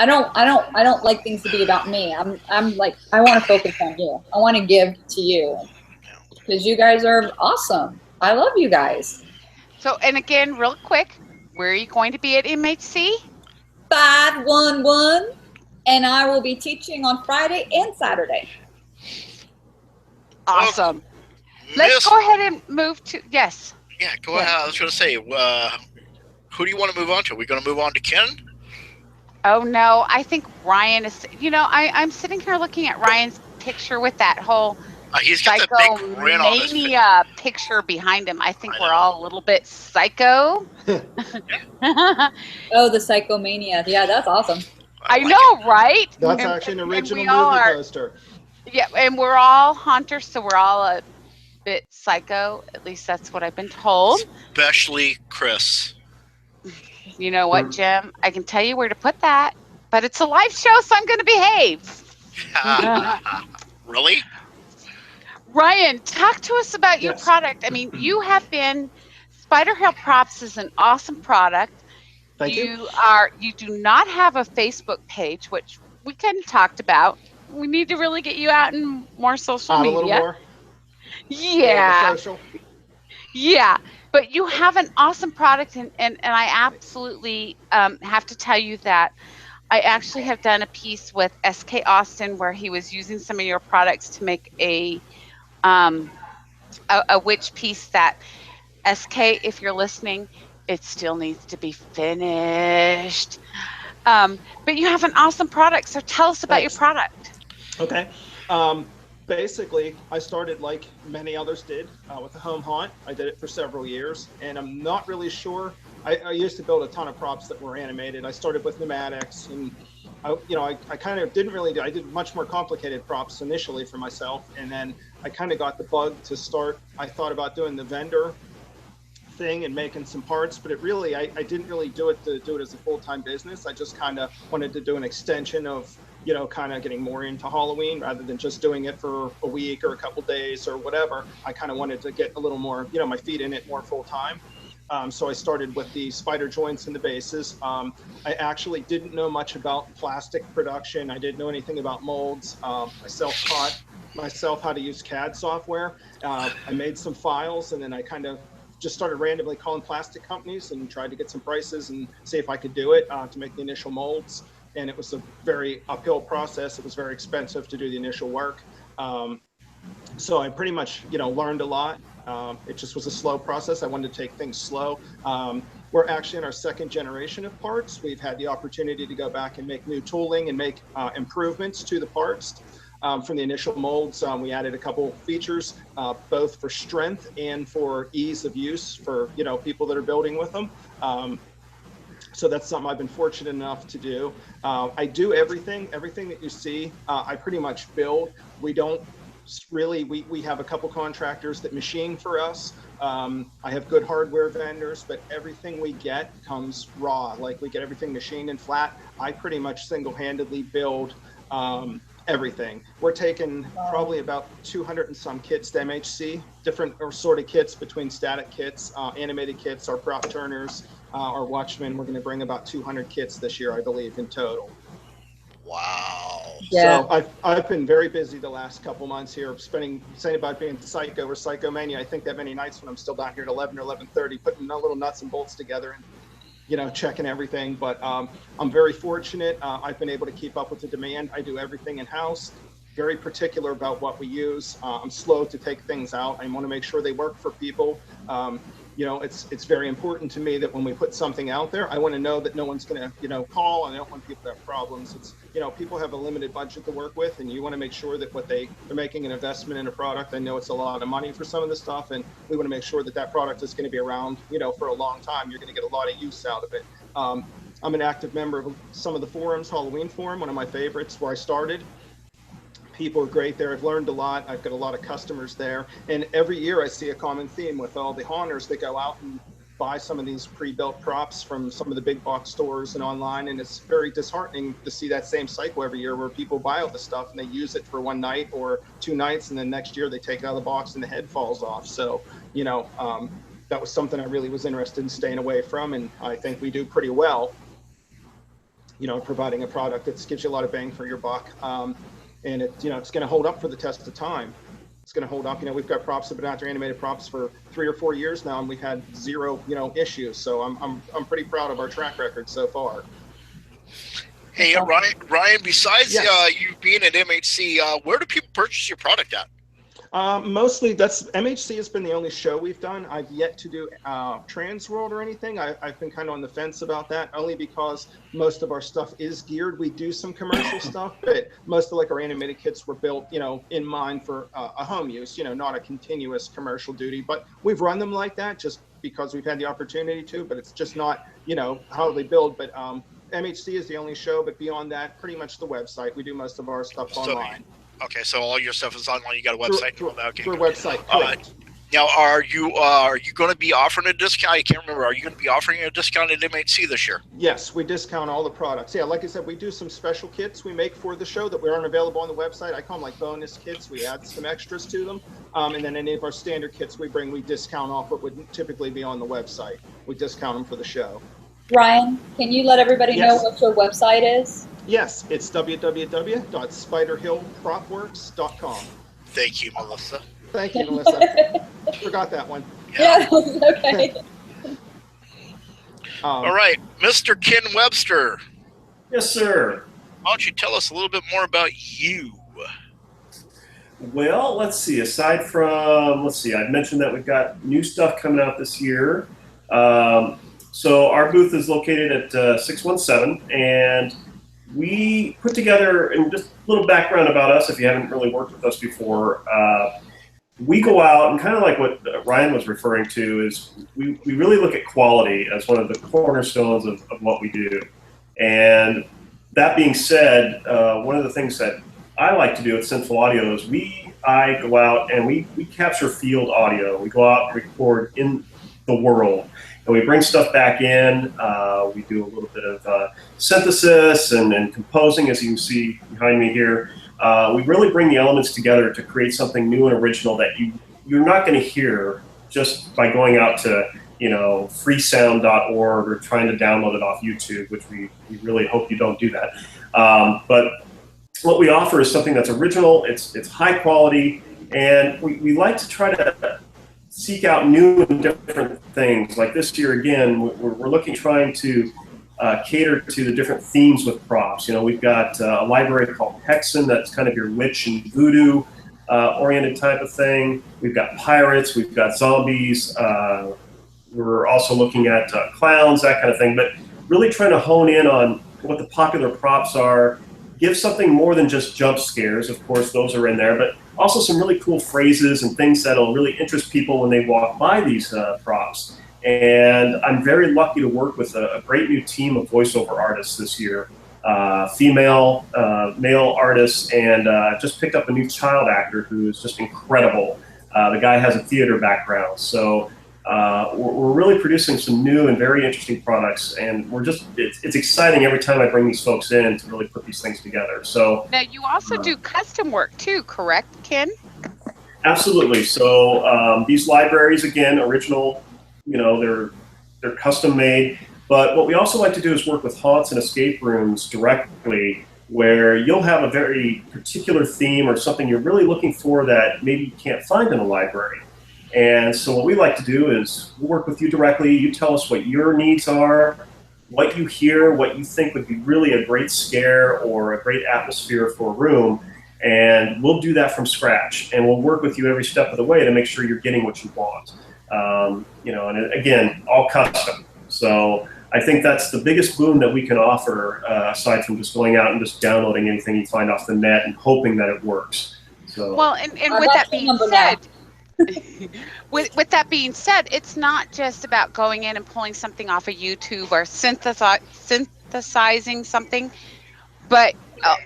I don't like things to be about me. I'm like, I want to focus on you. I want to give to you because you guys are awesome. I love you guys.
So, and again, real quick, where are you going to be at MHC?
511, and I will be teaching on Friday and Saturday.
Awesome. Let's go ahead and move to, yes.
Yeah, go ahead. I was going to say, who do you want to move on to? Are we going to move on to Ken?
Oh, no. I think Ryan is, I'm sitting here looking at Ryan's picture with that whole
he's got that big grin on his face.
Picture behind him. I think we're all a little bit psycho.
Oh, the psychomania. Yeah, that's awesome.
I know, right?
That's actually an original movie poster.
Yeah, and we're all haunters, so we're all a bit psycho. At least that's what I've been told.
Especially Chris.
You know what, Jim? I can tell you where to put that, but it's a live show, so I'm going to behave.
Really?
Ryan, talk to us about your product. I mean, you have been, SpiderHill Props is an awesome product.
Thank you.
You do not have a Facebook page, which we kind of talked about. We need to really get you out in more social media.
A little more.
Yeah. Yeah. But you have an awesome product, and I absolutely have to tell you that I actually have done a piece with SK Austin where he was using some of your products to make a witch piece that, SK, if you're listening, it still needs to be finished. But you have an awesome product, so tell us about your product.
Okay. Basically, I started like many others did with the home haunt. I did it for several years, and I'm not really sure. I used to build a ton of props that were animated. I started with pneumatics, and I kind of didn't really do. I did much more complicated props initially for myself, and then I kind of got the bug to start. I thought about doing the vendor thing and making some parts, but it really, I didn't really do it to do it as a full-time business. I just kind of wanted to do an extension of, kind of getting more into Halloween rather than just doing it for a week or a couple days or whatever. I kind of wanted to get a little more, my feet in it more full-time. So I started with the spider joints and the bases. I actually didn't know much about plastic production. I didn't know anything about molds. I self-taught myself how to use CAD software. I made some files, and then I kind of just started randomly calling plastic companies and tried to get some prices and see if I could do it to make the initial molds. And it was a very uphill process. It was very expensive to do the initial work. So I pretty much, learned a lot. It just was a slow process. I wanted to take things slow. We're actually in our second generation of parts. We've had the opportunity to go back and make new tooling and make improvements to the parts. From the initial molds, we added a couple features, both for strength and for ease of use for, people that are building with them. So that's something I've been fortunate enough to do. I do everything that you see, I pretty much build. We don't really, we have a couple contractors that machine for us. I have good hardware vendors, but everything we get comes raw. Like we get everything machined and flat. I pretty much single-handedly build everything. We're taking probably about 200 and some kits to MHC, different sort of kits between static kits, animated kits, our prop turners, our watchmen. We're going to bring about 200 kits this year, I believe, in total.
Wow.
Yeah.
So I've been very busy the last couple months here, saying about being psycho or psychomania. I think that many nights when I'm still down here at 11 or 11:30, putting little nuts and bolts together and, checking everything. But I'm very fortunate. I've been able to keep up with the demand. I do everything in-house, very particular about what we use. I'm slow to take things out. I want to make sure they work for people. It's very important to me that when we put something out there, I want to know that no one's going to, call, and I don't want people to have problems. It's, people have a limited budget to work with, and you want to make sure that they're making an investment in a product. I know it's a lot of money for some of the stuff, and we want to make sure that that product is going to be around, for a long time. You're going to get a lot of use out of it. I'm an active member of some of the forums, Halloween Forum, one of my favorites, where I started. People are great there. I've learned a lot. I've got a lot of customers there. And every year I see a common theme with all the haunters that go out and buy some of these pre-built props from some of the big box stores and online. And it's very disheartening to see that same cycle every year where people buy all the stuff and they use it for one night or 2 nights. And then next year they take it out of the box and the head falls off. So, that was something I really was interested in staying away from. And I think we do pretty well, providing a product that gives you a lot of bang for your buck. And it's going to hold up for the test of time. It's going to hold up. We've got props that have been out there, animated props, for 3 or 4 years now, and we've had 0, issues. So I'm pretty proud of our track record so far.
Hey, Ryan. Besides you being at MHC, where do people purchase your product at?
Mostly MHC has been the only show we've done. I've yet to do Transworld or anything. I've been kind of on the fence about that, only because most of our stuff is geared. We do some commercial stuff, but most of our animated kits were built, in mind for a home use, not a continuous commercial duty. But we've run them like that just because we've had the opportunity to, but it's just not, how they build. But MHC is the only show, but beyond that, pretty much the website. We do most of our stuff online.
Okay, so all your stuff is online. You got a website.
Through a website, correct.
Now, are you going to be offering a discount? I can't remember. Are you going to be offering a discount at MHC this year?
Yes, we discount all the products. Yeah, like I said, we do some special kits we make for the show that aren't available on the website. I call them bonus kits. We add some extras to them. And then any of our standard kits we discount off what would typically be on the website. We discount them for the show.
Ryan, can you let everybody know what your website is?
Yes, it's www.SpiderHillPropWorks.com.
Thank you, Melissa.
Thank you, Melissa. Forgot that one.
Yeah, okay.
All right, Mr. Ken Webster.
Yes, sir.
Why don't you tell us a little bit more about you?
Well, let's see. Aside from, I mentioned that we've got new stuff coming out this year. So our booth is located at 617, and we put together, and just a little background about us if you haven't really worked with us before, we go out and kind of like what Ryan was referring to is we really look at quality as one of the cornerstones of what we do. And that being said, one of the things that I like to do at Sinful Audio is I go out and we capture field audio. We go out and record in the world. And we bring stuff back in. We do a little bit of synthesis and composing, as you can see behind me here. We really bring the elements together to create something new and original that you're not going to hear just by going out to freesound.org or trying to download it off YouTube, which we really hope you don't do that. But what we offer is something that's original, it's high quality, and we like to try to seek out new and different things. Like this year, again, we're trying to cater to the different themes with props. You know, we've got a library called Hexen, that's kind of your witch and voodoo oriented type of thing. We've got pirates, we've got zombies. We're also looking at clowns, that kind of thing, but really trying to hone in on what the popular props are, give something more than just jump scares. Of course, those are in there, but also some really cool phrases and things that'll really interest people when they walk by these props. And I'm very lucky to work with a great new team of voiceover artists this year, female, male artists, and just picked up a new child actor who is just incredible. The guy has a theater background, so we're really producing some new and very interesting products, and it's exciting every time I bring these folks in to really put these things together. So
now you also do custom work too, correct, Ken?
Absolutely. So these libraries, again, original, you know, they're custom made, but what we also like to do is work with haunts and escape rooms directly, where you'll have a very particular theme or something you're really looking for that maybe you can't find in a library. And so what we like to do is we'll work with you directly. You tell us what your needs are, what you hear, what you think would be really a great scare or a great atmosphere for a room, and we'll do that from scratch. And we'll work with you every step of the way to make sure you're getting what you want. You know, and again, all custom. So I think that's the biggest boon that we can offer, aside from just going out and just downloading anything you find off the net and hoping that it works. So,
well, and with that being said, with that being said, it's not just about going in and pulling something off of YouTube or synthesizing something, but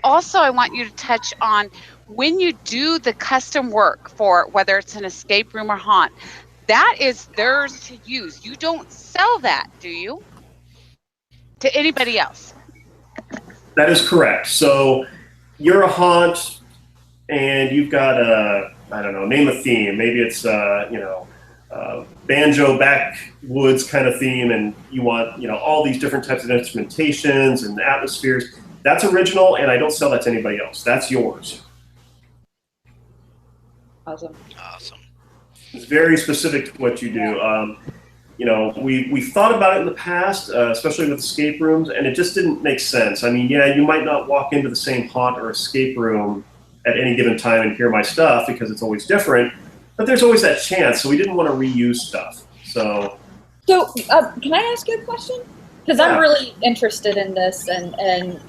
also I want you to touch on when you do the custom work for whether it's an escape room or haunt, that is theirs to use. You don't sell that, do you? To anybody else?
That is correct. So you're a haunt and you've got I don't know, name a theme. Maybe it's, you know, banjo backwoods kind of theme, and you want, you know, all these different types of instrumentations and atmospheres. That's original, and I don't sell that to anybody else. That's yours.
Awesome.
Awesome.
It's very specific to what you do. You know, we thought about it in the past, especially with escape rooms, and it just didn't make sense. I mean, yeah, you might not walk into the same haunt or escape room at any given time and hear my stuff because it's always different, but there's always that chance, so we didn't want to reuse stuff. So
can I ask you a question? Because I'm really interested in this, and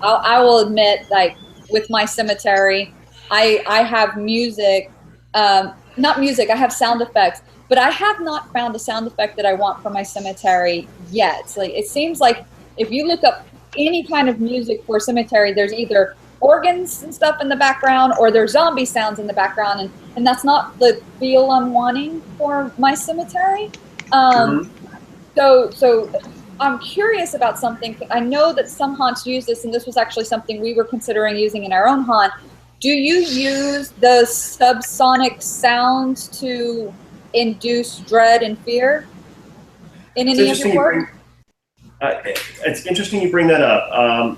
I will admit, like with my cemetery, I have music, not music, I have sound effects, but I have not found a sound effect that I want for my cemetery yet. Like, it seems like if you look up any kind of music for a cemetery, there's either organs and stuff in the background or there's zombie sounds in the background, and that's not the feel I'm wanting for my cemetery. So I'm curious about something. I know that some haunts use this, and this was actually something we were considering using in our own haunt. Do you use the subsonic sounds to induce dread and fear in any of your work?
It's interesting you bring that up.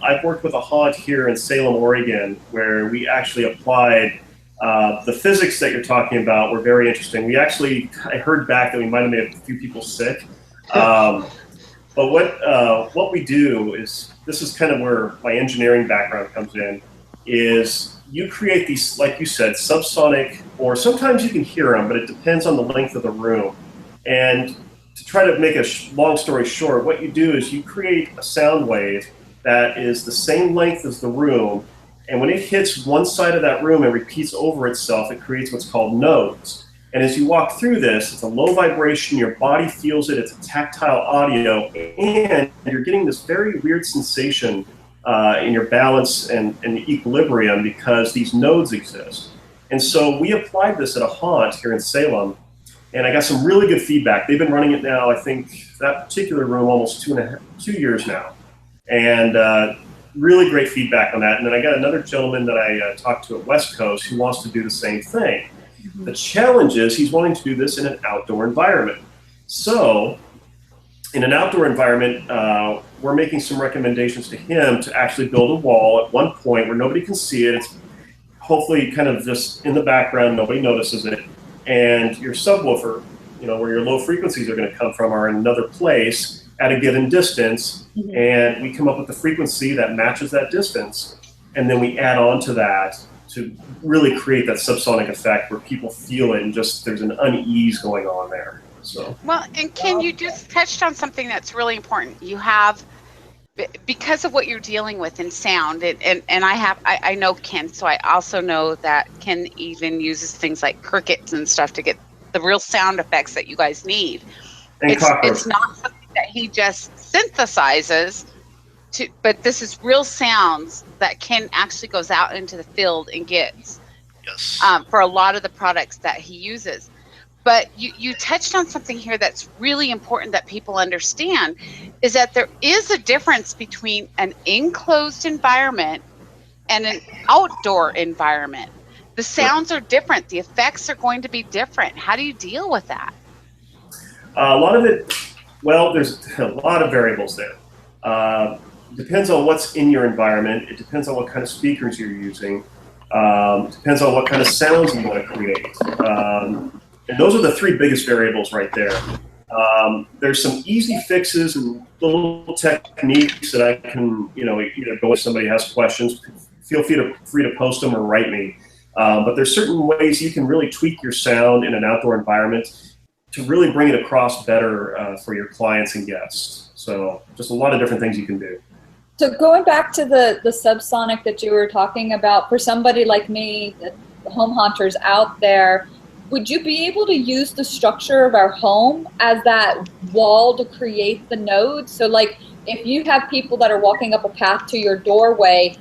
I've worked with a haunt here in Salem, Oregon, where we actually applied the physics that you're talking about were very interesting. I heard back that we might have made a few people sick. But what we do is, this is kind of where my engineering background comes in, is you create these, like you said, subsonic, or sometimes you can hear them, but it depends on the length of the room. And to try to make a long story short, what you do is you create a sound wave that is the same length as the room, and when it hits one side of that room and repeats over itself, it creates what's called nodes. And as you walk through this, it's a low vibration, your body feels it, it's a tactile audio, and you're getting this very weird sensation in your balance and equilibrium because these nodes exist. And so we applied this at a haunt here in Salem, and I got some really good feedback. They've been running it now, I think, that particular room almost 2 years now. And really great feedback on that. And then I got another gentleman that I talked to at West Coast who wants to do the same thing. The challenge is he's wanting to do this in an outdoor environment. So in an outdoor environment, we're making some recommendations to him to actually build a wall at one point where nobody can see it. It's hopefully kind of just in the background, nobody notices it. And your subwoofer, you know, where your low frequencies are going to come from, are in another place at a given distance. And we come up with a frequency that matches that distance. And then we add on to that to really create that subsonic effect where people feel it and just there's an unease going on there. So
well, and Ken, you just touched on something that's really important. You have, because of what you're dealing with in sound, and I know Ken, so I also know that Ken even uses things like crickets and stuff to get the real sound effects that you guys need. It's not something that he just synthesizes, but this is real sounds that Ken actually goes out into the field and gets.
Yes.
For a lot of the products that he uses. But you touched on something here that's really important that people understand, is that there is a difference between an enclosed environment and an outdoor environment. The sounds are different. The effects are going to be different. How do you deal with that?
A lot of it, well, there's a lot of variables there. Depends on what's in your environment. It depends on what kind of speakers you're using. Depends on what kind of sounds you want to create. And those are the three biggest variables right there. There's some easy fixes and little techniques that I can, you know, either go if somebody has questions, feel free to post them or write me. But there's certain ways you can really tweak your sound in an outdoor environment to really bring it across better for your clients and guests. So just a lot of different things you can do.
So going back to the subsonic that you were talking about, for somebody like me, the home hunters out there, would you be able to use the structure of our home as that wall to create the nodes? So like if you have people that are walking up a path to your doorway,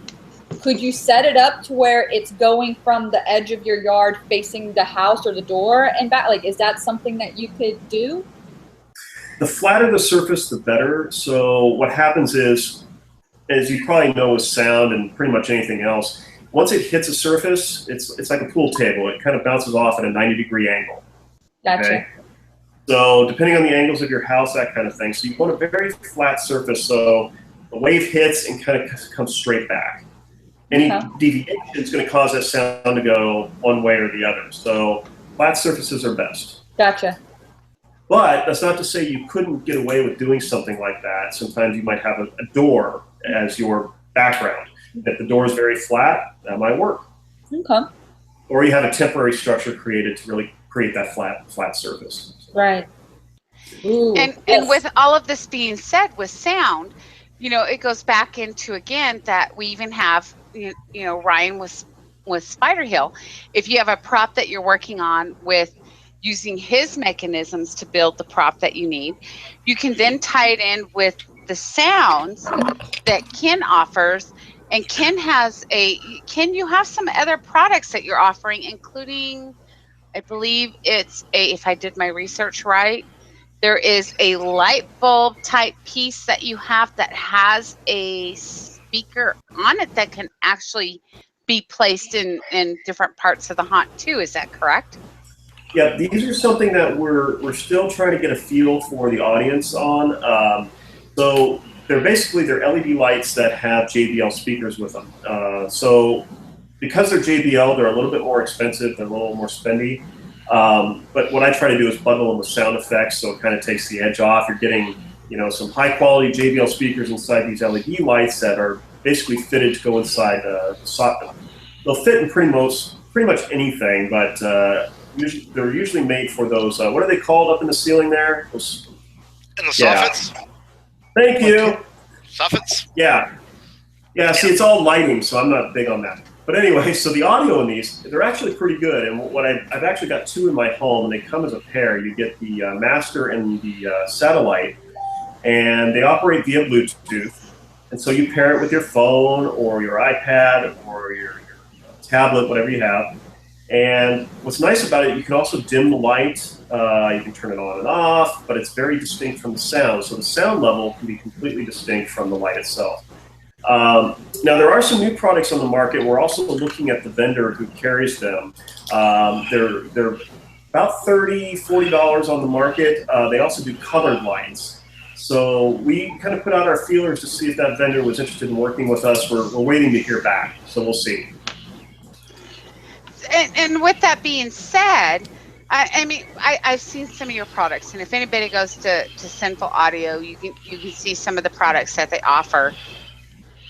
could you set it up to where it's going from the edge of your yard facing the house or the door and back? Like, is that something that you could do?
The flatter the surface, the better. So what happens is, as you probably know with sound and pretty much anything else, once it hits a surface, it's like a pool table. It kind of bounces off at a 90-degree angle.
Gotcha.
Okay? So depending on the angles of your house, that kind of thing. So you want a very flat surface so the wave hits and kind of comes straight back. Any deviation is going to cause that sound to go one way or the other. So flat surfaces are best.
Gotcha.
But that's not to say you couldn't get away with doing something like that. Sometimes you might have a door as your background. If the door is very flat, that might work.
Okay.
Or you have a temporary structure created to really create that flat surface.
Right. Ooh,
and with all of this being said, with sound, you know, it goes back into, again, that we even have, you know, Ryan with SpiderHill. If you have a prop that you're working on with using his mechanisms to build the prop that you need, you can then tie it in with the sounds that Ken offers. And Ken you have some other products that you're offering, including, I believe it's if I did my research right, there is a light bulb type piece that you have that has a speaker on it that can actually be placed in different parts of the haunt too. Is that correct?
Yeah, these are something that we're still trying to get a feel for the audience on. So they're LED lights that have JBL speakers with them. So because they're JBL, they're a little bit more expensive, they're a little more spendy. But what I try to do is bundle them with sound effects, so it kind of takes the edge off. You're getting, you know, some high quality JBL speakers inside these LED lights that are basically fitted to go inside the socket. They'll fit in pretty much anything, but they're usually made for those. What are they called up in the ceiling there? Those,
in the soffits.
Yeah. Thank you.
Soffits.
Yeah. Yeah. See, it's all lighting, so I'm not big on that. But anyway, so the audio in these, they're actually pretty good. And what I've actually got two in my home, and they come as a pair. You get the master and the satellite, and they operate via Bluetooth. And so you pair it with your phone or your iPad or your tablet, whatever you have. And what's nice about it, you can also dim the light. You can turn it on and off, but it's very distinct from the sound. So the sound level can be completely distinct from the light itself. Now, there are some new products on the market. We're also looking at the vendor who carries them. They're about $30, $40 on the market. They also do colored lights. So we kind of put out our feelers to see if that vendor was interested in working with us. We're waiting to hear back, so we'll see.
And with that being said, I mean, I've seen some of your products, and if anybody goes to Sinful Audio, you can see some of the products that they offer.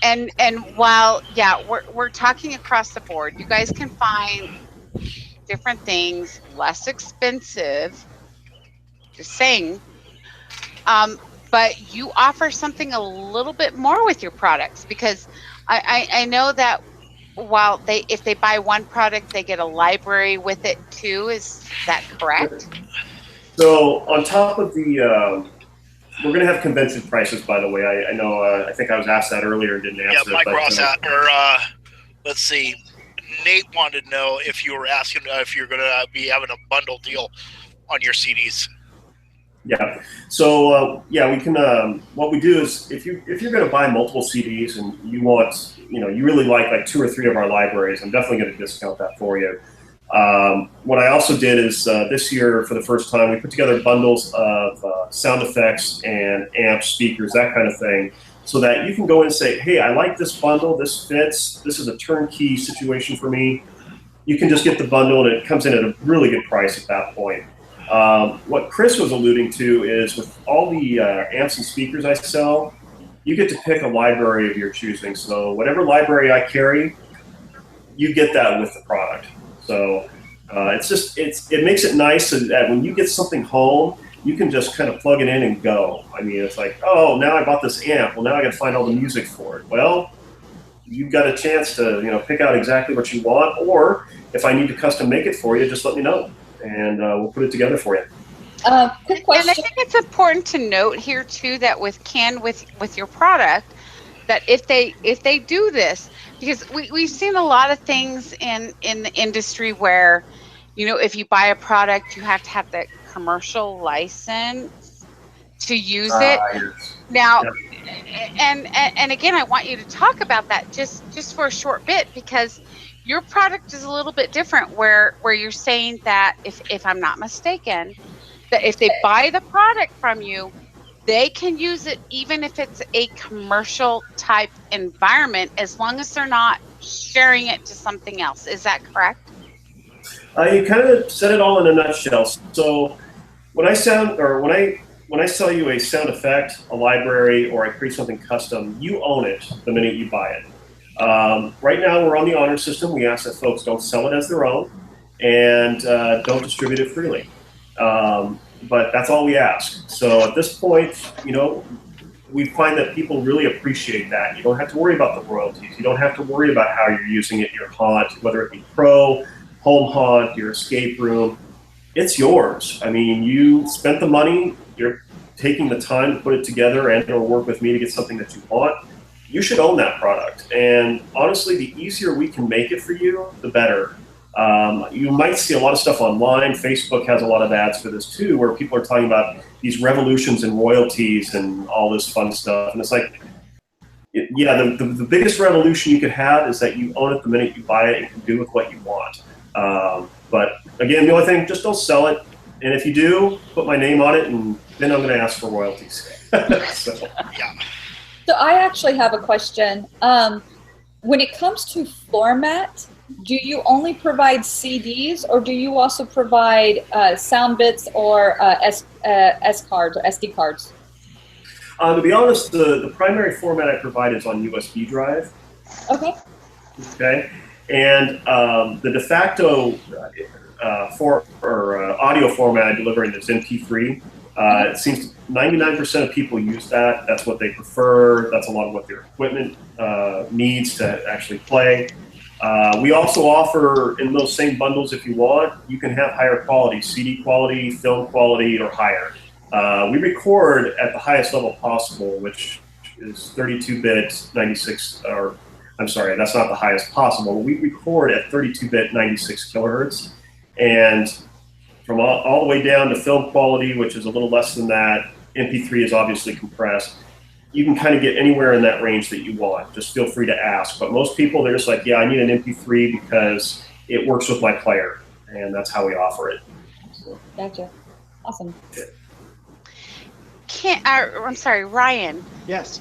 And while, yeah, we're talking across the board, you guys can find different things less expensive, just saying, but you offer something a little bit more with your products, because I know that while if they buy one product, they get a library with it too. Is that correct?
So on top of the, we're going to have convention prices, by the way. I know, I think I was asked that earlier and didn't answer.
Yeah, Mike Ross, let's see. Nate wanted to know if you were asking if you're going to be having a bundle deal on your CDs.
Yeah. So yeah, we can. What we do is, if you're going to buy multiple CDs and you want, you really like 2 or 3 of our libraries, I'm definitely going to discount that for you. What I also did is this year, for the first time, we put together bundles of sound effects and amps, speakers, that kind of thing, so that you can go in and say, hey, I like this bundle, this fits, this is a turnkey situation for me. You can just get the bundle, and it comes in at a really good price at that point. What Chris was alluding to is, with all the amps and speakers I sell, you get to pick a library of your choosing. So whatever library I carry, you get that with the product. So it makes it nice so that when you get something home, you can just kind of plug it in and go. I mean, it's like, oh, now I bought this amp. Well, now I got to find all the music for it. Well, you've got a chance to pick out exactly what you want, or if I need to custom make it for you, just let me know, and we'll put it together for you.
Quick question.
And I think it's important to note here too that with your product, that if they do this, because we've seen a lot of things in the industry where, if you buy a product, you have to have the commercial license to use it.
Yes.
Now,
Yep.
and again, I want you to talk about that just for a short bit, because your product is a little bit different, where you're saying that, if I'm not mistaken, that if they buy the product from you, they can use it even if it's a commercial type environment, as long as they're not sharing it to something else. Is that correct?
You kind of said it all in a nutshell. So when I sell you a sound effect, a library, or I create something custom, you own it the minute you buy it. Right now, we're on the honor system. We ask that folks don't sell it as their own, and don't distribute it freely. But that's all we ask. So at this point, we find that people really appreciate that. You don't have to worry about the royalties. You don't have to worry about how you're using it in your haunt, whether it be pro, home haunt, your escape room. It's yours. I mean, you spent the money, you're taking the time to put it together and or work with me to get something that you want. You should own that product. And honestly, the easier we can make it for you, the better. You might see a lot of stuff online. Facebook has a lot of ads for this too, where people are talking about these revolutions in royalties and all this fun stuff. And it's like, yeah, the biggest revolution you could have is that you own it the minute you buy it and can do with what you want. But again, the only thing, just don't sell it. And if you do, put my name on it, and then I'm going to ask for royalties.
Yeah.
So I actually have a question. When it comes to format, do you only provide CDs, or do you also provide sound bits or S cards or SD cards?
To be honest, the primary format I provide is on USB drive.
Okay.
Okay. And the de facto audio format I deliver in is MP3. It seems 99% of people use that. That's what they prefer. That's a lot of what their equipment needs to actually play. We also offer, in those same bundles, if you want, you can have higher quality, CD quality, film quality, or higher. We record at the highest level possible, which is 32-bit 96, or I'm sorry, that's not the highest possible. We record at 32-bit 96 kilohertz. And from all the way down to film quality, which is a little less than that, MP3 is obviously compressed. You can kind of get anywhere in that range that you want. Just feel free to ask. But most people, they're just like, yeah, I need an MP3 because it works with my player. And that's how we offer it. So.
Gotcha. Awesome.
Ken, I'm sorry, Ryan.
Yes.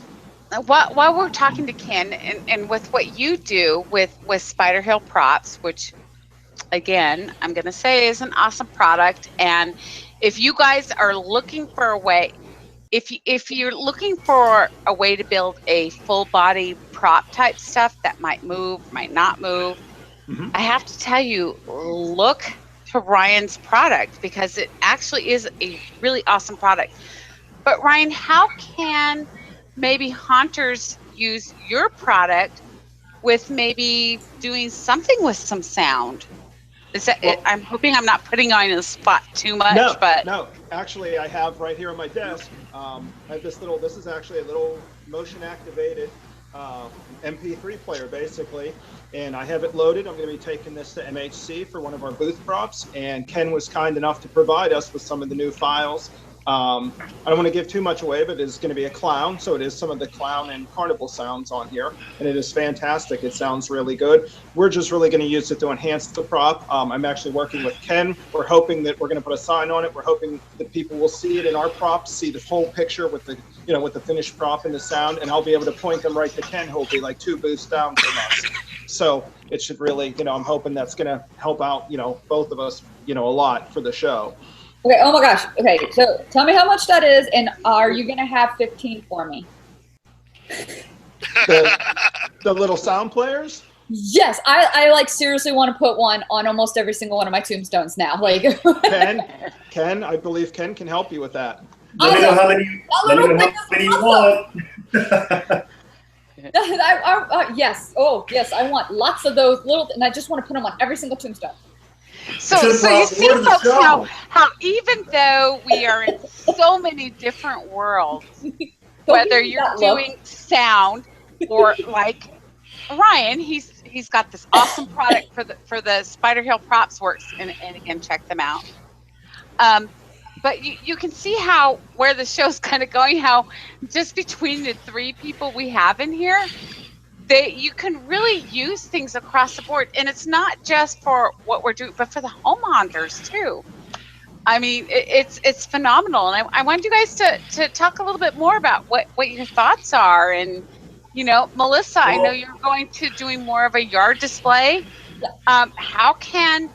While we're talking to Ken, and with what you do with SpiderHill Props, which again I'm going to say is an awesome product, and if you guys are looking for a way, if you're looking for a way to build a full body prop type stuff that might move, might not move, I have to tell you, look to Ryan's product because it actually is a really awesome product. But Ryan, how can maybe haunters use your product with maybe doing something with some sound? Is that
Well,
I'm hoping I'm not putting on the spot too much, but
no. Actually, I have right here on my desk. I have this little. This is actually a little motion activated MP3 player, basically, and I have it loaded. I'm going to be taking this to MHC for one of our booth props, and Ken was kind enough to provide us with some of the new files. I don't want to give too much away, but it's going to be a clown, so it is some of the clown and carnival sounds on here, and it is fantastic. It sounds really good. We're just really going to use it to enhance the prop. I'm actually working with Ken. We're hoping that we're going to put a sign on it. We're hoping that people will see it in our props, see the whole picture with the, you know, with the finished prop and the sound, and I'll be able to point them right to Ken, who'll be like 2 booths down from us. So it should really, you know, I'm hoping that's going to help out, you know, both of us, you know, a lot for the show.
Okay, oh my gosh. Okay, so tell me how much that is, and are you going to have 15 for me?
The little sound players?
Yes, I like seriously want to put one on almost every single one of my tombstones now. Like
Ken, I believe Ken can help you with that.
Let me know how many you want.
Yes. Oh, yes. I want lots of those little, and I just want to put them on every single tombstone.
So you see, folks, how even though we are in so many different worlds, whether you're doing sound or like Ryan, he's got this awesome product for the SpiderHill Props Works, and again, check them out. But you can see how where the show's kind of going, how just between the 3 people we have in here, you can really use things across the board, and it's not just for what we're doing, but for the home hunters too. I mean, it's phenomenal, and I wanted you guys to talk a little bit more about what your thoughts are. And you know, Melissa, I know you're going to doing more of a yard display. How can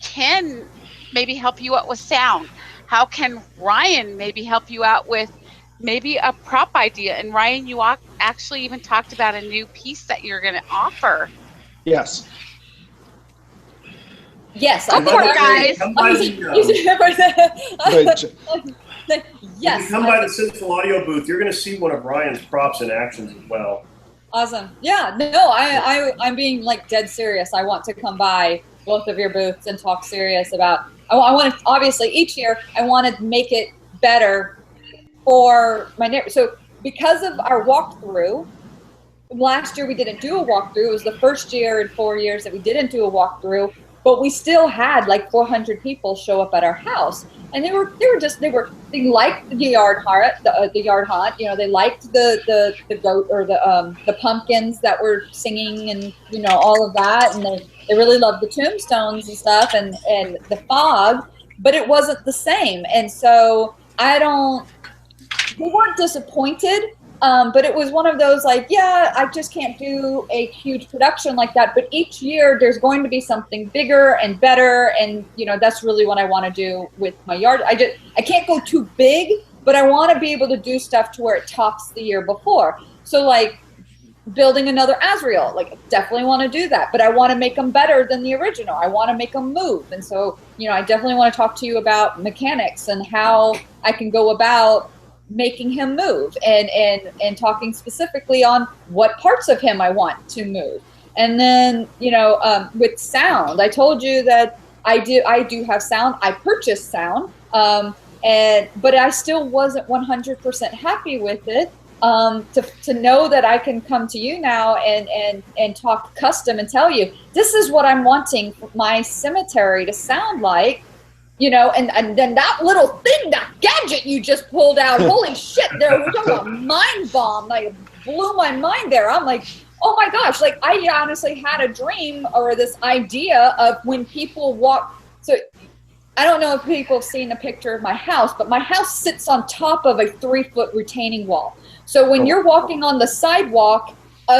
Ken maybe help you out with sound? How can Ryan maybe help you out with maybe a prop idea? And Ryan, you actually even talked about a new piece that you're going to offer.
Yes.
Yes.
Of course, guys.
Yes.
If you come by the Sinful audio booth, you're going to see one of Ryan's props in action as well.
Awesome. Yeah. No, I'm being like dead serious. I want to come by both of your booths and talk serious about. I want to, obviously each year I want to make it better for my neighbor. So because of our walkthrough, last year we didn't do a walkthrough. It was the first year in 4 years that we didn't do a walkthrough, but we still had like 400 people show up at our house, and they liked the yard hunt. You know, they liked the goat or the pumpkins that were singing, and you know, all of that, and they really loved the tombstones and stuff, and the fog, but it wasn't the same. And so we weren't disappointed, but it was one of those like, yeah, I just can't do a huge production like that. But each year there's going to be something bigger and better, and you know, that's really what I want to do with my yard. I can't go too big, but I want to be able to do stuff to where it tops the year before. So like building another Azrael, like definitely want to do that, but I want to make them better than the original. I want to make them move. And so, you know, I definitely want to talk to you about mechanics and how I can go about making him move, and talking specifically on what parts of him I want to move. And then, you know, with sound, I told you that I do have sound. I purchased sound, but I still wasn't 100% happy with it. To know that I can come to you now and talk custom and tell you, this is what I'm wanting my cemetery to sound like, you know, and then that little thing, that gadget you just pulled out, holy shit, we're talking about mind bomb, like blew my mind there. I'm like, oh my gosh, like I honestly had a dream or this idea of when people walk. So I don't know if people have seen a picture of my house, but my house sits on top of a 3-foot retaining wall. So when you're walking on the sidewalk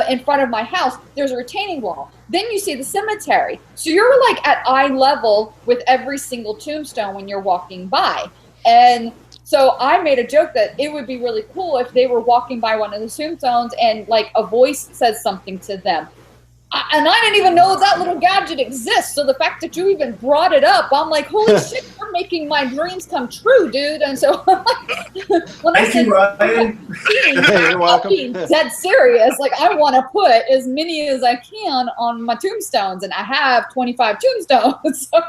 in front of my house, there's a retaining wall. Then you see the cemetery. So you're like at eye level with every single tombstone when you're walking by. And so I made a joke that it would be really cool if they were walking by one of the tombstones and like a voice says something to them. And I didn't even know that little gadget exists. So the fact that you even brought it up, I'm like, holy shit, you're making my dreams come true, dude. And so when I said,
you're welcome.
Being dead serious, like I want to put as many as I can on my tombstones, and I have 25 tombstones. So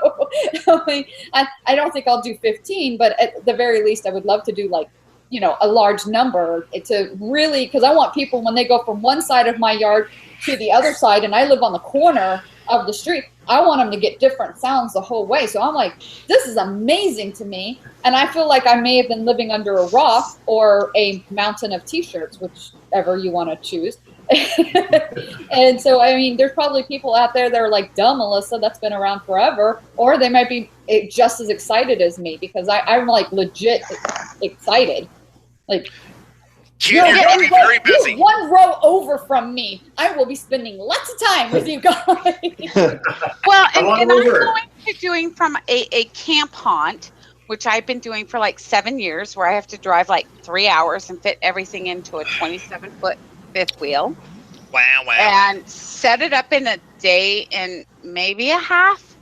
I mean, I don't think I'll do 15, but at the very least, I would love to do like, you know, a large number to really, because I want people when they go from one side of my yard to the other side, and I live on the corner of the street, I want them to get different sounds the whole way. So I'm like, this is amazing to me. And I feel like I may have been living under a rock or a mountain of t-shirts, whichever you want to choose. And so, I mean, there's probably people out there that are like, dumb, Melissa, that's been around forever. Or they might be just as excited as me, because I'm like legit excited. Like,
you're going to be very busy.
One row over from me. I will be spending lots of time with you guys.
Well, and I'm going to doing from a camp haunt, which I've been doing for like 7 years, where I have to drive like 3 hours and fit everything into a 27-foot fifth wheel.
Wow.
And set it up in a day and maybe a half.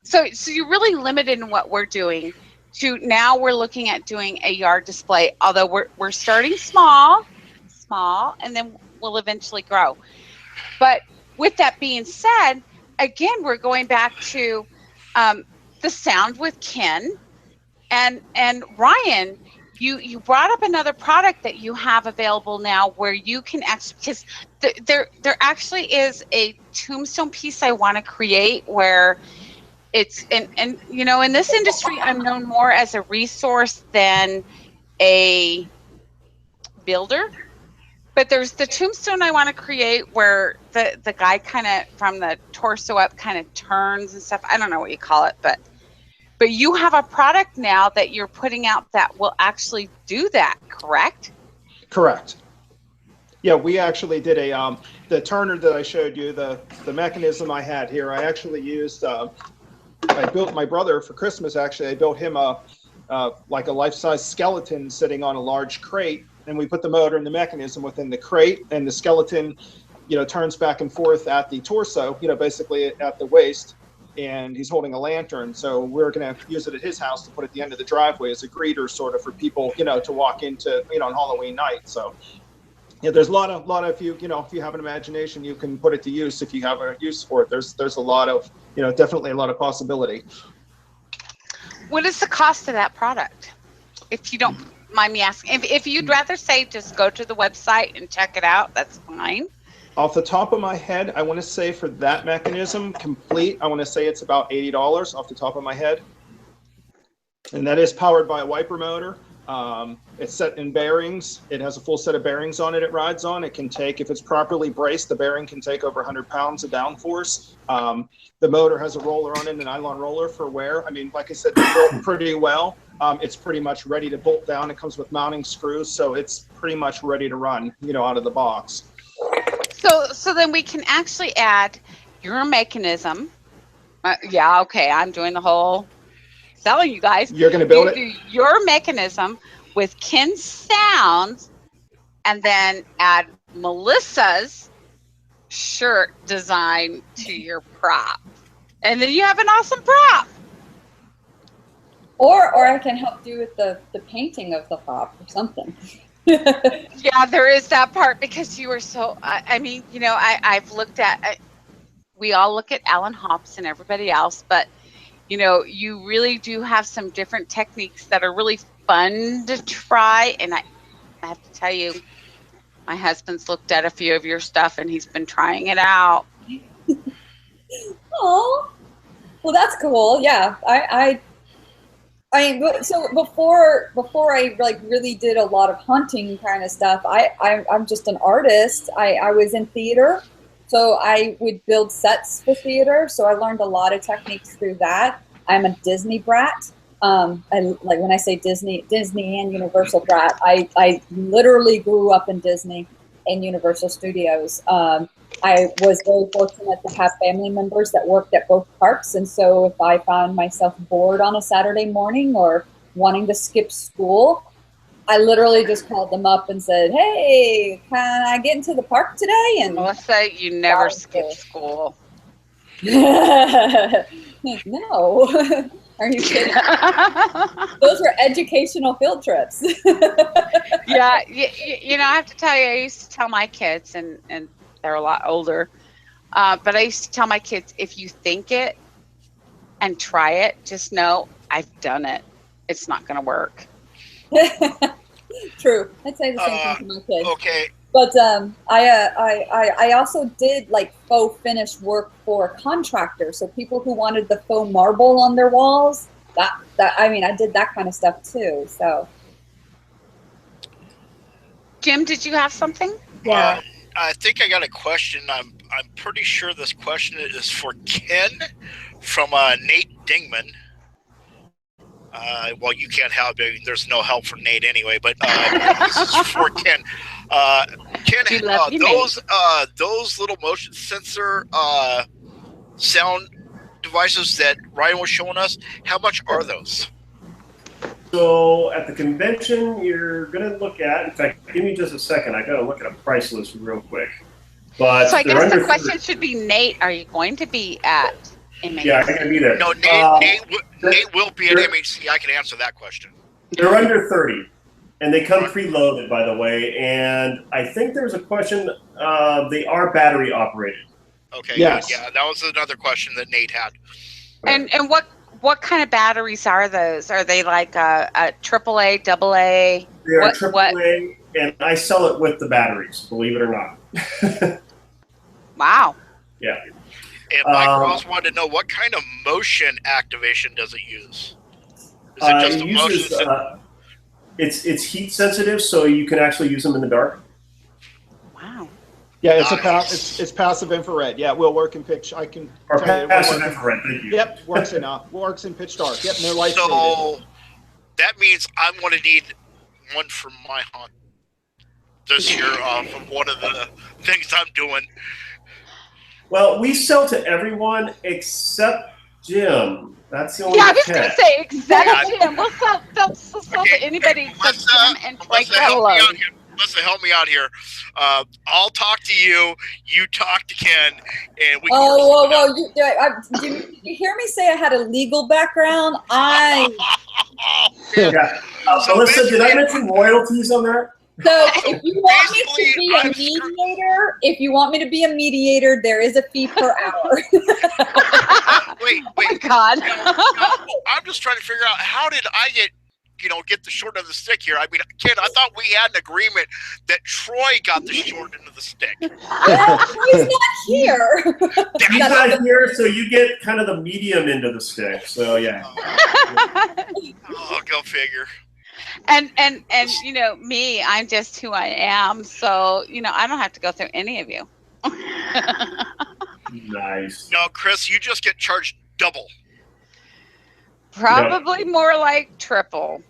So you're really limited in what we're doing. To now we're looking at doing a yard display, although we're starting small, and then we'll eventually grow. But with that being said, again, we're going back to the sound with Ken and Ryan. You brought up another product that you have available now where you can actually, because there actually is a tombstone piece I want to create where it's, and you know, in this industry, I'm known more as a resource than a builder. But there's the tombstone I want to create where the guy kind of from the torso up kind of turns and stuff. I don't know what you call it, but you have a product now that you're putting out that will actually do that, correct?
Correct. Yeah, we actually did the turner that I showed you, the mechanism I had here. I actually used. I built my brother for Christmas. Actually, I built him like a life-size skeleton sitting on a large crate, and we put the motor and the mechanism within the crate, and the skeleton, you know, turns back and forth at the torso, you know, basically at the waist, and he's holding a lantern. So we're going to use it at his house to put at the end of the driveway as a greeter, sort of, for people, you know, to walk into, you know, on Halloween night. So yeah, there's a lot of if you have an imagination, you can put it to use if you have a use for it. There's a lot of, you know, definitely a lot of possibility.
What is the cost of that product? If you don't mind me asking, if you'd rather say just go to the website and check it out, that's fine.
Off the top of my head, I want to say for that mechanism complete, I want to say it's about $80 off the top of my head. And that is powered by a wiper motor. It's set in bearings. It has a full set of bearings on it. It rides on. It can take, if it's properly braced, the bearing can take over 100 pounds of downforce. The motor has a roller on it, a nylon roller for wear. I mean, like I said, it's built pretty well. It's pretty much ready to bolt down. It comes with mounting screws, so it's pretty much ready to run, you know, out of the box.
So then we can actually add your mechanism. Yeah, okay, I'm doing the whole selling, you guys.
You're going to build it?
Your mechanism with Ken's sounds, and then add Melissa's shirt design to your prop. And then you have an awesome prop.
Or I can help you with the painting of the prop or something.
Yeah, there is that part, because you were so, I mean, you know, I've looked at, we all look at Alan Hops and everybody else, but, you know, you really do have some different techniques that are really fun to try. And I have to tell you, my husband's looked at a few of your stuff and he's been trying it out.
Oh, well, that's cool. Yeah, so before I like really did a lot of hunting kind of stuff, I'm just an artist. I was in theater, so I would build sets for theater. So I learned a lot of techniques through that. I'm a Disney brat. Like when I say Disney and Universal brat, I literally grew up in Disney and Universal Studios. I was very fortunate to have family members that worked at both parks, and so if I found myself bored on a Saturday morning or wanting to skip school, I literally just called them up and said, "Hey, can I get into the park today?" And
Melissa, you never skip school.
No. Are you kidding? Those were educational field trips.
Yeah, you know, I have to tell you, I used to tell my kids, and they're a lot older, but I used to tell my kids, if you think it and try it, just know I've done it. It's not going to work.
True. I'd say the same thing to my kids.
Okay.
But I also did like faux finish work for contractors. So people who wanted the faux marble on their walls, I mean, I did that kind of stuff too. So.
Jim, did you have something?
Yeah.
I think I got a question. I'm pretty sure this question is for Ken from Nate Dingman. Well, you can't help it. There's no help for Nate anyway, but this is for Ken. Ken, those little motion sensor sound devices that Ryan was showing us, how much are those?
So at the convention, you're going to look at, in fact, give me just a second. I got to look at a price list real quick. But
so I guess the question should be, Nate, are you going to be at MHC?
Yeah, I'm going to be there.
No, Nate will be at MHC. I can answer that question.
They're under 30, and they come preloaded, by the way. And I think there's a question. They are battery operated.
Okay.
Yes.
Yeah, that was another question that Nate had.
And what kind of batteries are those? Are they like a AAA, AA?
They are AAA, and I sell it with the batteries, believe it or not.
Wow.
Yeah.
And Mike Ross wanted to know, what kind of motion activation does it use? Is it just a motion?
It's heat sensitive, so you can actually use them in the dark.
Wow.
Yeah, it's passive infrared. Yeah, it will work in pitch. I can
Or
tell you,
passive infrared. Thank you.
Yep, works in pitch dark. Yep, no lights needed.
So that means I'm going to need one for my hunt this year from one of the things I'm doing.
Well, we sell to everyone except Jim. That's the only
I was going to say, except Jim. We'll sell to anybody except Jim and Frank alone.
Melissa, help me out here. I'll talk to you. You talk to Ken, and we.
Whoa! Did you hear me say I had a legal background?
Yeah. Melissa, did I mention royalties on that?
So if you want me to be a mediator, there is a fee per hour.
Wait.
Oh my God.
I'm just trying to figure out, how did I get the short end of the stick here? I mean, Ken, I thought we had an agreement that Troy got the short end of the stick.
Well, Troy's not here.
He's not here, so you get kind of the medium end of the stick. So yeah.
Oh, go figure.
And me, I'm just who I am. So, I don't have to go through any of you.
Nice.
No, Chris, you just get charged double.
Probably more like triple.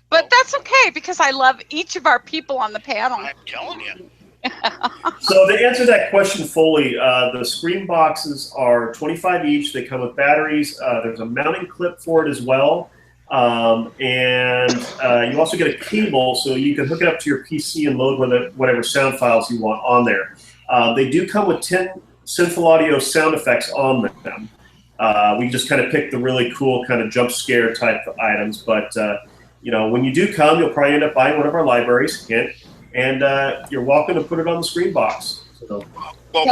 But that's okay, because I love each of our people on the panel.
I'm telling you.
So to answer that question fully, the screen boxes are $25 each. They come with batteries. There's a mounting clip for it as well. And you also get a cable, so you can hook it up to your PC and load whatever sound files you want on there. They do come with 10 Sinful Audio sound effects on them. We just kind of picked the really cool kind of jump scare type of items. But, when you do come, you'll probably end up buying one of our libraries, and you're welcome to put it on the screen box. So.
Well,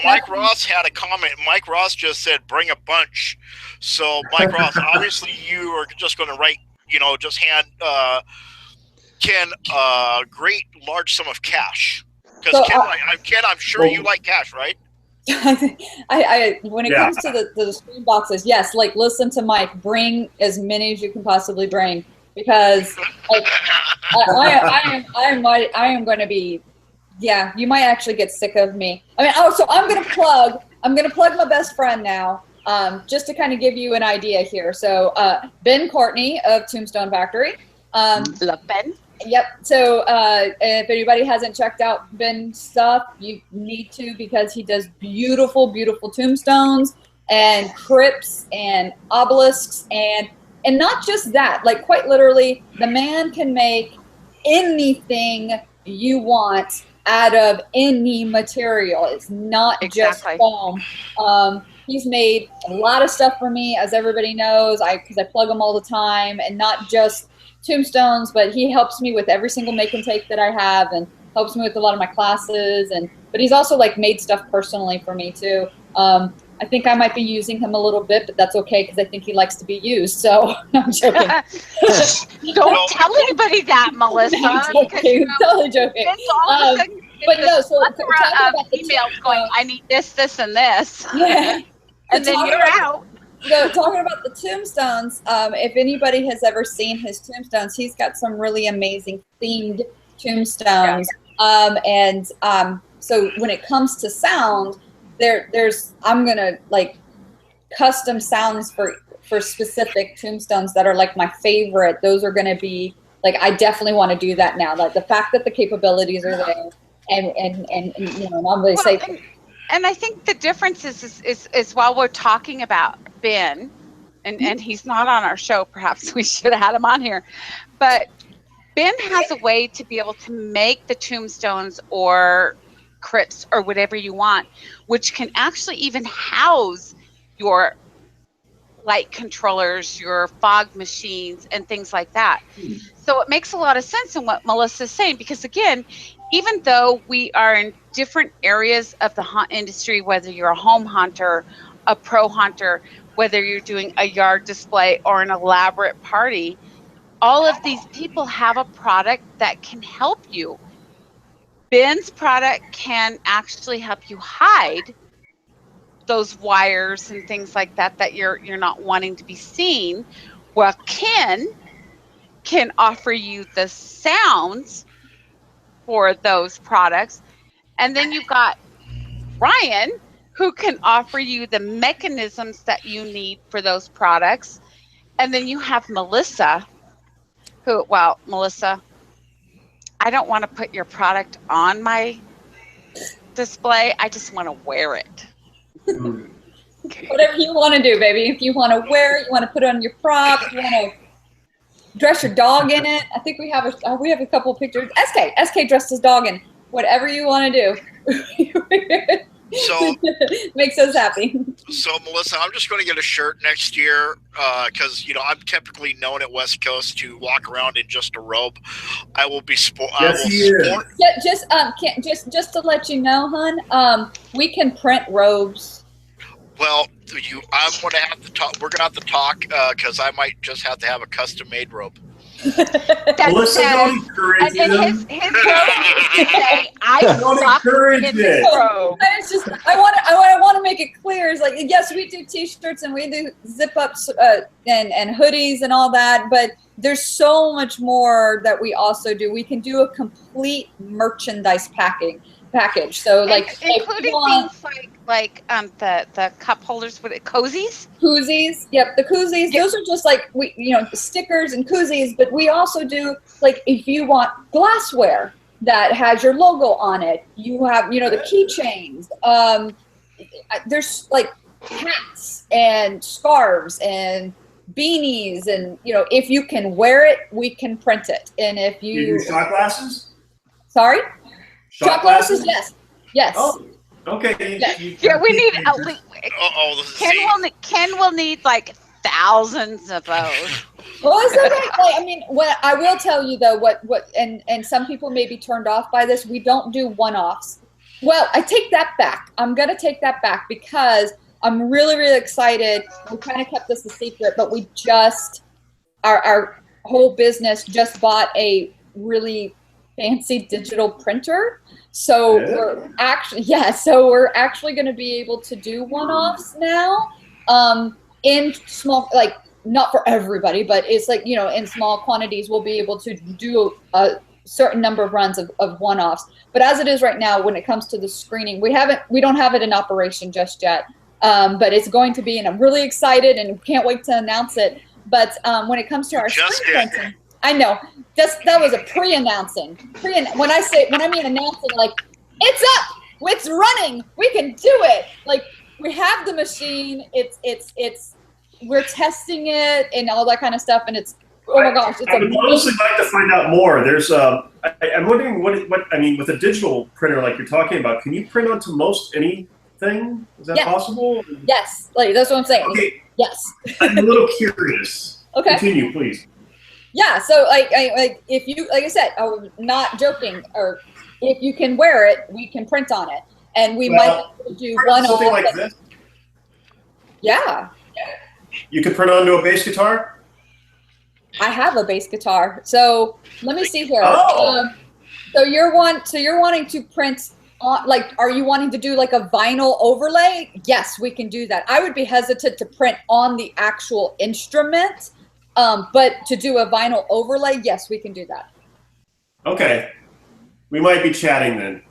Mike Ross had a comment. Mike Ross just said, bring a bunch. So, Mike Ross, obviously you are just going to write, just hand Ken a great large sum of cash. Because Ken, I'm sure you like cash, right?
When it comes to the screen boxes, yes, listen to Mike, bring as many as you can possibly bring, because I am going to be, you might actually get sick of me. I mean, so I'm going to plug my best friend now. just to kind of give you an idea here. So Ben Courtney of Tombstone Factory.
Love Ben.
Yep. So if anybody hasn't checked out Ben's stuff, you need to, because he does beautiful, beautiful tombstones and crypts and obelisks, and not just that, like quite literally, the man can make anything you want out of any material. It's not just foam. He's made a lot of stuff for me, as everybody knows, because I plug him all the time, and not just tombstones, but he helps me with every single make and take that I have, and helps me with a lot of my classes. But he's also like made stuff personally for me too. I think I might be using him a little bit, but that's okay, because I think he likes to be used. So I'm joking.
Don't tell anybody that, Melissa.
I'm joking. Totally joking. But no, so talking about the emails
going, I need this, this, and this.
Yeah.
And then you're out.
So talking about the tombstones, if anybody has ever seen his tombstones, he's got some really amazing themed tombstones. So when it comes to sound, I'm gonna like custom sounds for specific tombstones that are like my favorite. Those are gonna be like, I definitely want to do that now. Like the fact that the capabilities are there, and you know, I'm really safe.
And I think the difference is while we're talking about Ben, and he's not on our show, perhaps we should have had him on here, but Ben has a way to be able to make the tombstones or crypts or whatever you want, which can actually even house your light controllers, your fog machines, and things like that. So it makes a lot of sense in what Melissa's saying, because again, even though we are in different areas of the haunt industry, whether you're a home haunter, a pro haunter, whether you're doing a yard display or an elaborate party, all of these people have a product that can help you. Ben's product can actually help you hide those wires and things like that you're not wanting to be seen. Well, Ken can offer you the sounds for those products. And then you've got Ryan, who can offer you the mechanisms that you need for those products. And then you have Melissa, Melissa, I don't want to put your product on my display. I just want to wear it.
Whatever you want to do, baby. If you want to wear it, you want to put it on your prop, you want to dress your dog in it. I think we have a couple of pictures. SK dressed his dog in. Whatever you want to do.
So
makes us happy.
So Melissa, I'm just going to get a shirt next year because I'm typically known at West Coast to walk around in just a robe. I will be sport.
Yeah, just to let you know, hon. We can print robes.
Well, I'm going to have to talk. We're going to have to talk because I might just have to have a custom made robe.
Melissa, don't encourage him.
His robe today, I
don't encourage it.
It's just I want to make it clear. Is like, yes, we do T-shirts and we do zip ups and hoodies and all that, but there's so much more that we also do. We can do a complete merchandise package. So like
including things like the cup holders with koozies.
Koozies, yep, the koozies. Yep. Those are just like stickers and koozies. But we also do like if you want glassware that has your logo on it. You have the keychains. There's like hats and scarves and beanies, and if you can wear it, we can print it. And if you
do shot glasses,
sorry. Shot glasses, yes.
Oh, okay.
Yes.
We need at least. Ken will need like thousands of those.
Well, it's okay. What I will tell you though, and some people may be turned off by this. We don't do one-offs. Well, I take that back. I'm gonna take that back because I'm really, really excited. We kind of kept this a secret, but we just our whole business just bought a really fancy digital printer. So we're actually going to be able to do one-offs now in small, like not for everybody, but it's like, in small quantities, we'll be able to do a certain number of runs of one-offs. But as it is right now, when it comes to the screening, we don't have it in operation just yet. but it's going to be, and I'm really excited and can't wait to announce it. But when it comes to our screen printing, I know that was a pre-announcing. When I mean announcing, like it's up, it's running, we can do it. Like we have the machine, we're testing it and all that kind of stuff, and it's oh my gosh, it's
I would honestly like to find out more. There's I'm wondering what I mean with a digital printer like you're talking about. Can you print onto most anything? Is that possible?
Yes, like that's what I'm saying.
Okay.
Yes.
I'm a little curious.
Okay.
Continue, please.
Yeah. So like if you, like I said, I'm not joking. Or if you can wear it, we can print on it, and we might do one
something like this.
Yeah.
You could print onto a bass guitar.
I have a bass guitar. So let me see here.
Oh.
So you're wanting to print on, like, are you wanting to do like a vinyl overlay? Yes, we can do that. I would be hesitant to print on the actual instrument, but to do a vinyl overlay, yes, we can do that.
Okay. We might be chatting then.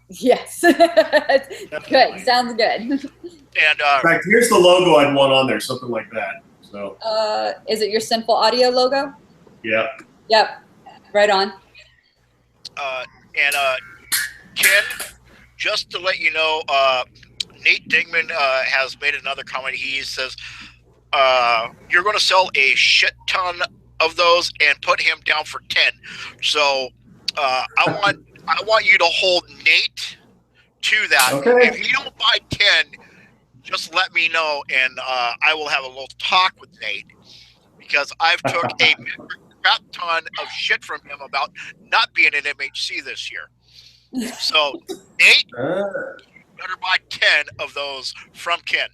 Yes. Good. Sounds good.
And
in fact, here's the logo I'd want on there, something like that. So.
Is it your Sinful Audio logo?
Yeah.
Yep. Right on.
And Ken, just to let you know, Nate Dingman has made another comment. He says, you're going to sell a shit ton of those and put him down for 10. So I want you to hold Nate to that.
Okay.
If you don't buy 10, just let me know, and I will have a little talk with Nate, because I've took a crap ton of shit from him about not being in MHC this year. So, Nate, you better buy 10 of those from Ken.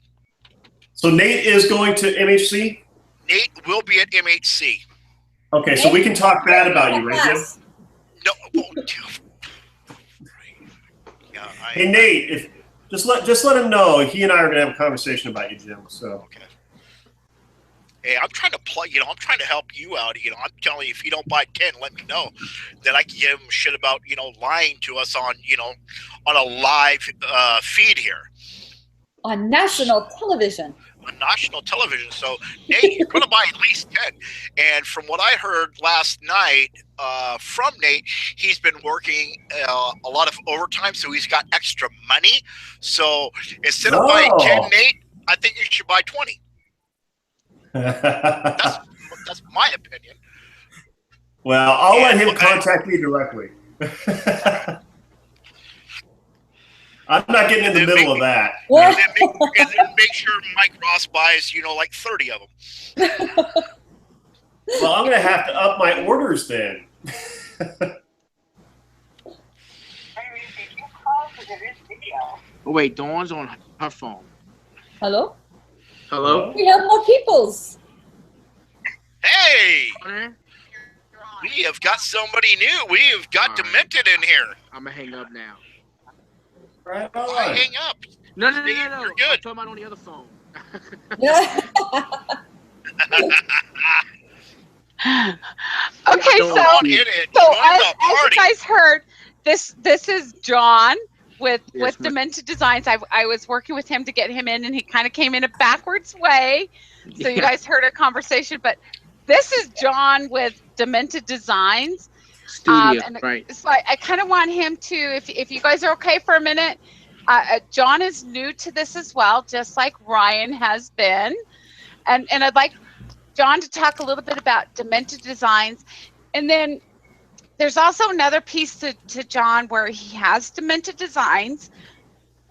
So Nate is going to MHC?
Nate will be at MHC.
Okay, so we can talk bad about you, right, Jim?
No. Yeah,
hey, Nate, just let him know. He and I are gonna have a conversation about you, Jim. So.
Okay. Hey, I'm trying to plug. I'm trying to help you out. I'm telling you, if you don't buy 10, let me know. Then I can give him shit about lying to us on on a live feed here.
On national television.
On national television. So, Nate, you're going to buy at least 10. And from what I heard last night from Nate, he's been working a lot of overtime, so he's got extra money. So instead of buying 10, Nate, I think you should buy 20. That's my opinion.
Well, I'll let him contact me directly. I'm not getting in the middle of that.
And then make sure Mike Ross buys, like 30 of them.
Well, I'm going to have to up my orders then.
Oh, wait, Dawn's on her phone.
Hello?
Hello?
We have more peoples.
Hey! We have got somebody new. We have got Demented in here.
I'm going to hang up now.
Right on.
Why hang up?
No.
You're good.
I'm talking about on the other phone.
Okay, so as you guys heard, this is John with Demented Designs. I was working with him to get him in, and he kind of came in a backwards way. So you guys heard a conversation, but this is John with Demented Designs
Studio, right?
So I kind of want him to, if you guys are okay for a minute. John is new to this as well, just like Ryan has been, and I'd like John to talk a little bit about Demented Designs, and then there's also another piece to John where he has Demented Designs,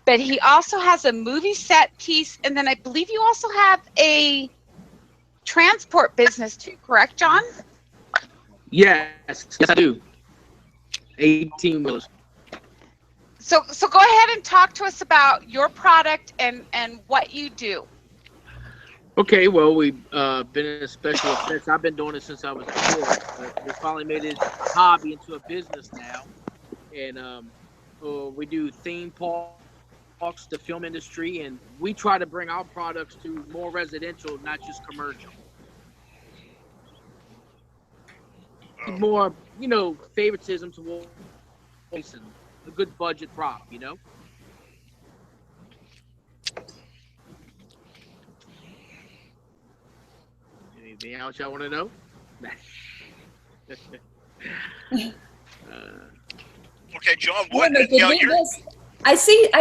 but he also has a movie set piece, and then I believe you also have a transport business too, correct, John?
Yes, I do. 18 wheelers.
So go ahead and talk to us about your product and what you do.
Okay, well, we've been in special effects. I've been doing it since I was 4. We finally made it a hobby into a business now. And we do theme parks, the film industry, and we try to bring our products to more residential, not just commercial. More, favoritism towards a good budget prop, Anything else y'all want to know?
Okay, John.
Oh,
What?
no,
You know,
did we miss- I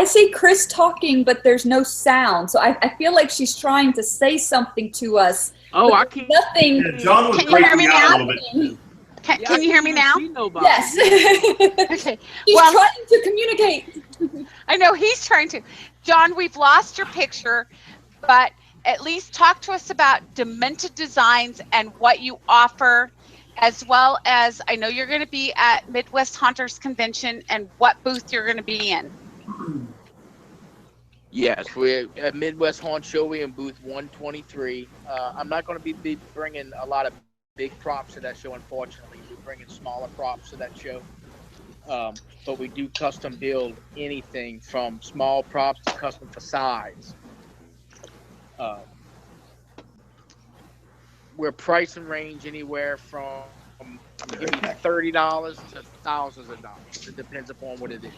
see Chris talking, but there's no sound. So I feel like she's trying to say something to us.
Oh,
but
I can't.
nothing.
Yeah, John was
Can you hear
breaking
me
out
now?
a little bit.
Can you hear me now?
Yes.
Okay.
She's
Well,
trying to communicate.
I know he's trying to. John, we've lost your picture, but at least talk to us about Demented Designs and what you offer, as well as I know you're going to be at Midwest Haunters Convention and what booth you're going to be in.
Yes, we're at Midwest Haunt Show. We're in booth 123. I'm not going to be bringing a lot of big props to that show, unfortunately. We're bringing smaller props to that show. But we do custom build anything from small props to custom facades. We're pricing range anywhere from give me $30 to thousands of dollars. It depends upon what it is.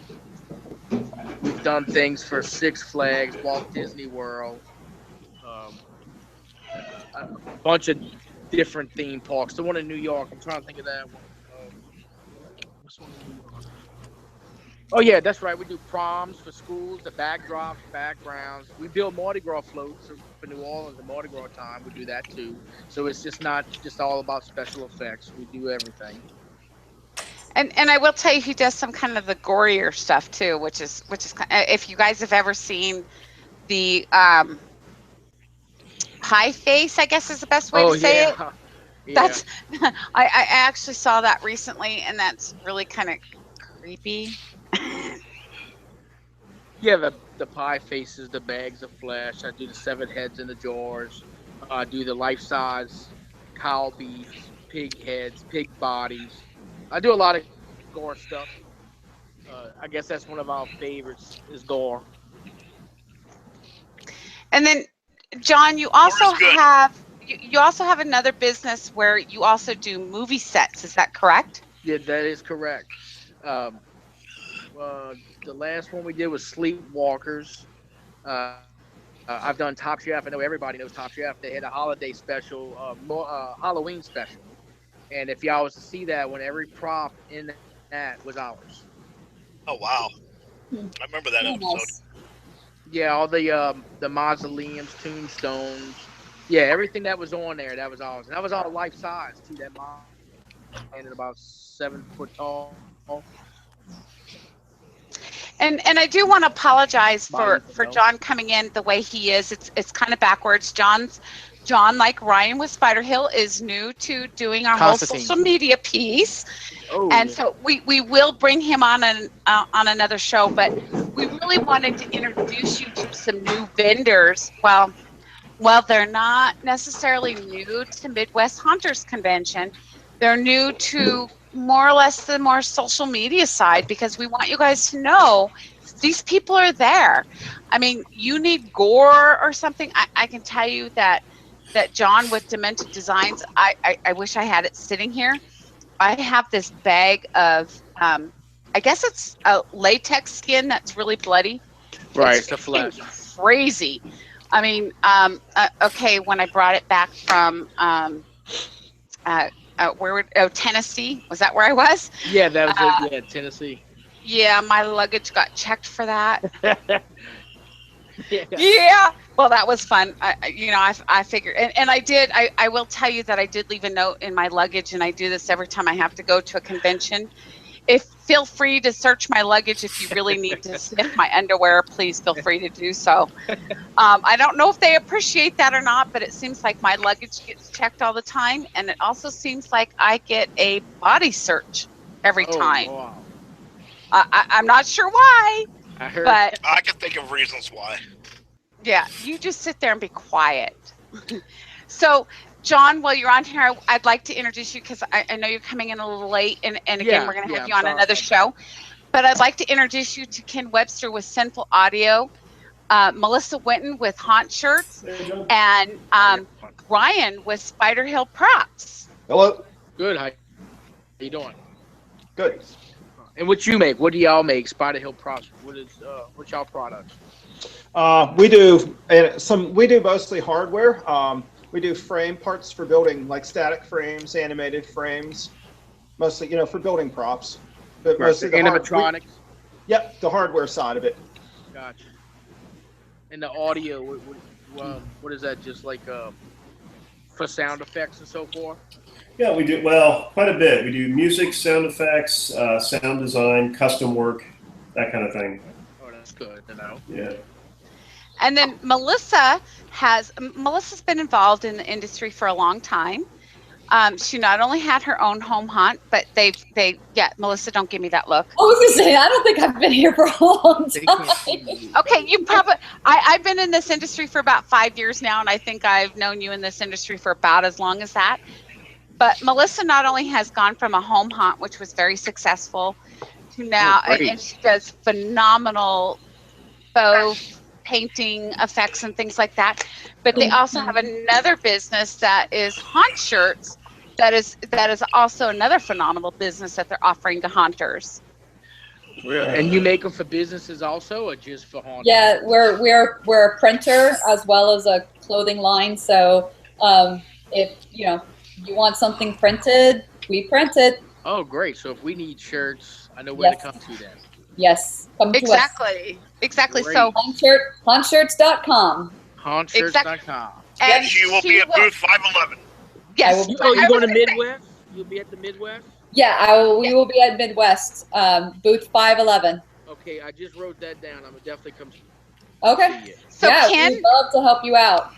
We've done things for Six Flags, Walt Disney World, a bunch of different theme parks. The one in New York, I'm trying to think of that one. What's one in New York? Oh yeah, that's right. We do proms for schools, the backdrops, backgrounds. We build Mardi Gras floats for New Orleans and Mardi Gras time. We do that too. So it's just not just all about special effects. We do everything.
And I will tell you, he does some kind of the gorier stuff too, which is if you guys have ever seen the pie face, I guess is the best way to say it.
Yeah.
That's I actually saw that recently, and that's really kind of creepy.
Yeah, the pie faces, the bags of flesh. I do the 7 heads in the jars. I do the life-size cow beefs, pig heads, pig bodies. I do a lot of gore stuff. I guess that's one of our favorites is gore.
And then, John, you also
Gore's good.
have you also have another business where you also do movie sets. Is that correct?
Yeah, that is correct. The last one we did was Sleepwalkers. I've done Top Chef. I know everybody knows Top Chef. They had a holiday special, Halloween special. And if y'all was to see that one, every prop in that was ours.
Oh wow! I remember that episode.
Nice.
Yeah, all the mausoleums, tombstones. Yeah, everything that was on there, that was ours. And that was all life size too. That mom ended about 7 foot tall.
And I do want to apologize for
Bodies of
John coming in the way he is. It's kind of backwards. John, like Ryan with SpiderHill, is new to doing our
Constantine.
whole social media piece.
Oh,
And
yeah.
so we will bring him on on another show, but we really wanted to introduce you to some new vendors. Well, they're not necessarily new to Midwest Haunters Convention. They're new to more or less the more social media side, because we want you guys to know these people are there. I mean, you need gore or something. I can tell you that John with Demented Designs, I wish I had it sitting here. I have this bag of, I guess it's a latex skin that's really bloody.
Right, it's the flesh.
Crazy. I mean, okay, when I brought it back from, Tennessee, was that where I was?
Yeah, that was Tennessee.
Yeah, my luggage got checked for that.
Yeah.
Yeah. Well, that was fun. I figured, and I did. I will tell you that I did leave a note in my luggage, and I do this every time I have to go to a convention. Feel free to search my luggage if you really need to sniff my underwear. Please feel free to do so. I don't know if they appreciate that or not, but it seems like my luggage gets checked all the time, and it also seems like I get a body search every time.
Wow.
I'm not sure why,
I heard.
but
I can think of reasons why.
yeah, you just sit there and be quiet. So, John, while you're on here, I'd like to introduce you, because I know you're coming in a little late, and again,
Yeah,
we're going to have
I'm
you on
sorry.
another show. But I'd like to introduce you to Ken Webster with Sinful Audio, Melissa Winton with Haunt Shirts, and Ryan with SpiderHill Props.
Hello.
Good. How you doing?
Good.
And what you make? What do y'all make? SpiderHill Props. What's y'all products?
We do mostly hardware. We do frame parts for building, like static frames, animated frames, mostly, you know, for building props. But mostly the
animatronics.
Yep, the hardware side of it.
Gotcha. And the audio, what is that? Just like for sound effects and so forth?
Yeah, we do, well, quite a bit. We do music, sound effects, sound design, custom work, that kind of thing.
Oh, that's good to know.
Yeah.
And then Melissa's been involved in the industry for a long time. She not only had her own home hunt, but Melissa, don't give me that look.
I was gonna say, I don't think I've been here for a long time.
Okay, you probably, I've been in this industry for about 5 years now, and I think I've known you in this industry for about as long as that. But Melissa not only has gone from a home hunt, which was very successful, to now, and she does phenomenal faux painting effects and things like that. But they also have another business that is haunt shirts. That is also another phenomenal business that they're offering to haunters.
And you make them for businesses also, or just for haunters?
Yeah, we're a printer as well as a clothing line. So if you want something printed, we print it.
Oh, great! So if we need shirts, I know where to come to then.
Yes, come to us.
Exactly.
Great.
So
Hauntshirts.com.
Hauntshirts.com.
And
she will be at booth 511.
Yes.
You're going to Midwest? You'll be at the Midwest?
Yeah, we will be at Midwest, booth 511.
Okay, I just wrote that down. I'm gonna definitely come.
Okay.
So
yeah,
Ken,
we'd love to help you out.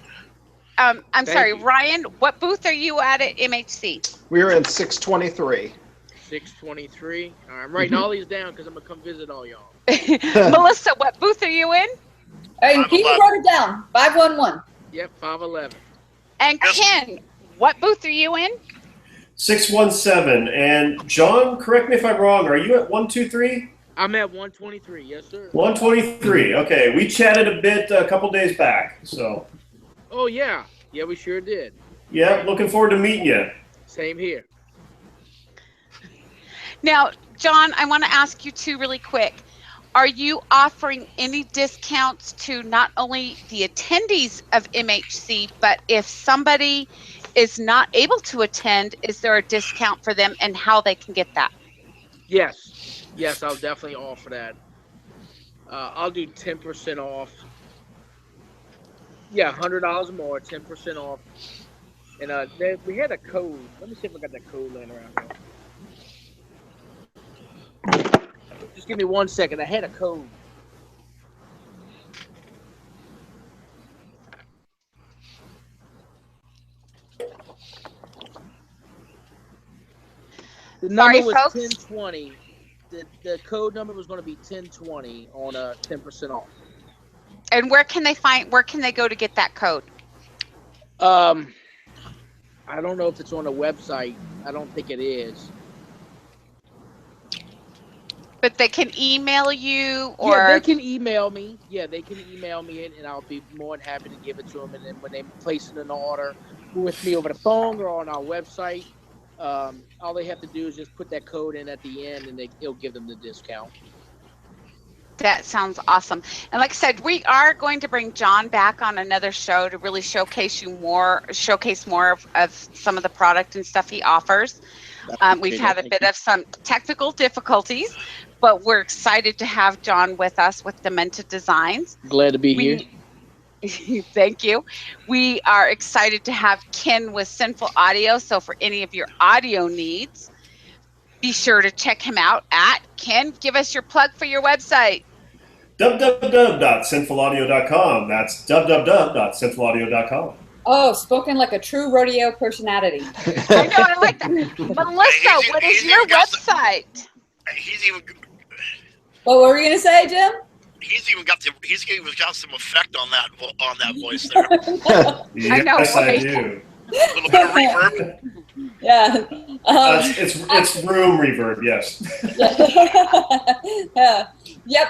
I'm sorry,
you.
Ryan. What booth are you at MHC?
We're in 623.
623. All right, I'm writing all these down because I'm gonna come visit all y'all.
Melissa, what booth are you in?
Hey, Keith wrote it down. 511.
Yep, 511.
And Ken, what booth are you in?
617. And John, correct me if I'm wrong, are you at 123?
I'm at 123. Yes, sir.
123. Okay, we chatted a bit a couple days back. So.
Oh yeah, we sure did.
Yeah, looking forward to meeting you.
Same here.
Now, John, I want to ask you too really quick. Are you offering any discounts to not only the attendees of MHC, but if somebody is not able to attend, is there a discount for them and how they can get that?
Yes, I'll definitely offer that. I'll do 10% off. Yeah, $100 more, 10% off. And we had a code. Let me see if I got that code laying around here. Just give me 1 second. I had a code. The number was 1020. The code number was going to be 1020 on 10% off.
And where can they go to get that code?
I don't know if it's on a website. I don't think it is. But
they can email you, or
yeah, they can email me. Yeah, they can email me it, and I'll be more than happy to give it to them. And then when they place an order with me over the phone or on our website, all they have to do is just put that code in at the end, and it'll give them the discount.
That sounds awesome. And like I said, we are going to bring John back on another show to really showcase more of some of the product and stuff he offers. We've had a bit of some technical difficulties, but we're excited to have John with us with Demented Designs.
Glad to be here.
Thank you. We are excited to have Ken with Sinful Audio. So for any of your audio needs, be sure to check him out at Ken. Give us your plug for your website.
www.sinfulaudio.com. That's www.sinfulaudio.com.
Oh, spoken like a true rodeo personality.
I know, I like that. Melissa, what is your website?
What were you gonna say, Jim?
He's even got some effect on that voice there.
Yes,
I know.
I do.
A little bit of reverb.
Yeah.
It's room reverb, yes.
Yeah. Yep.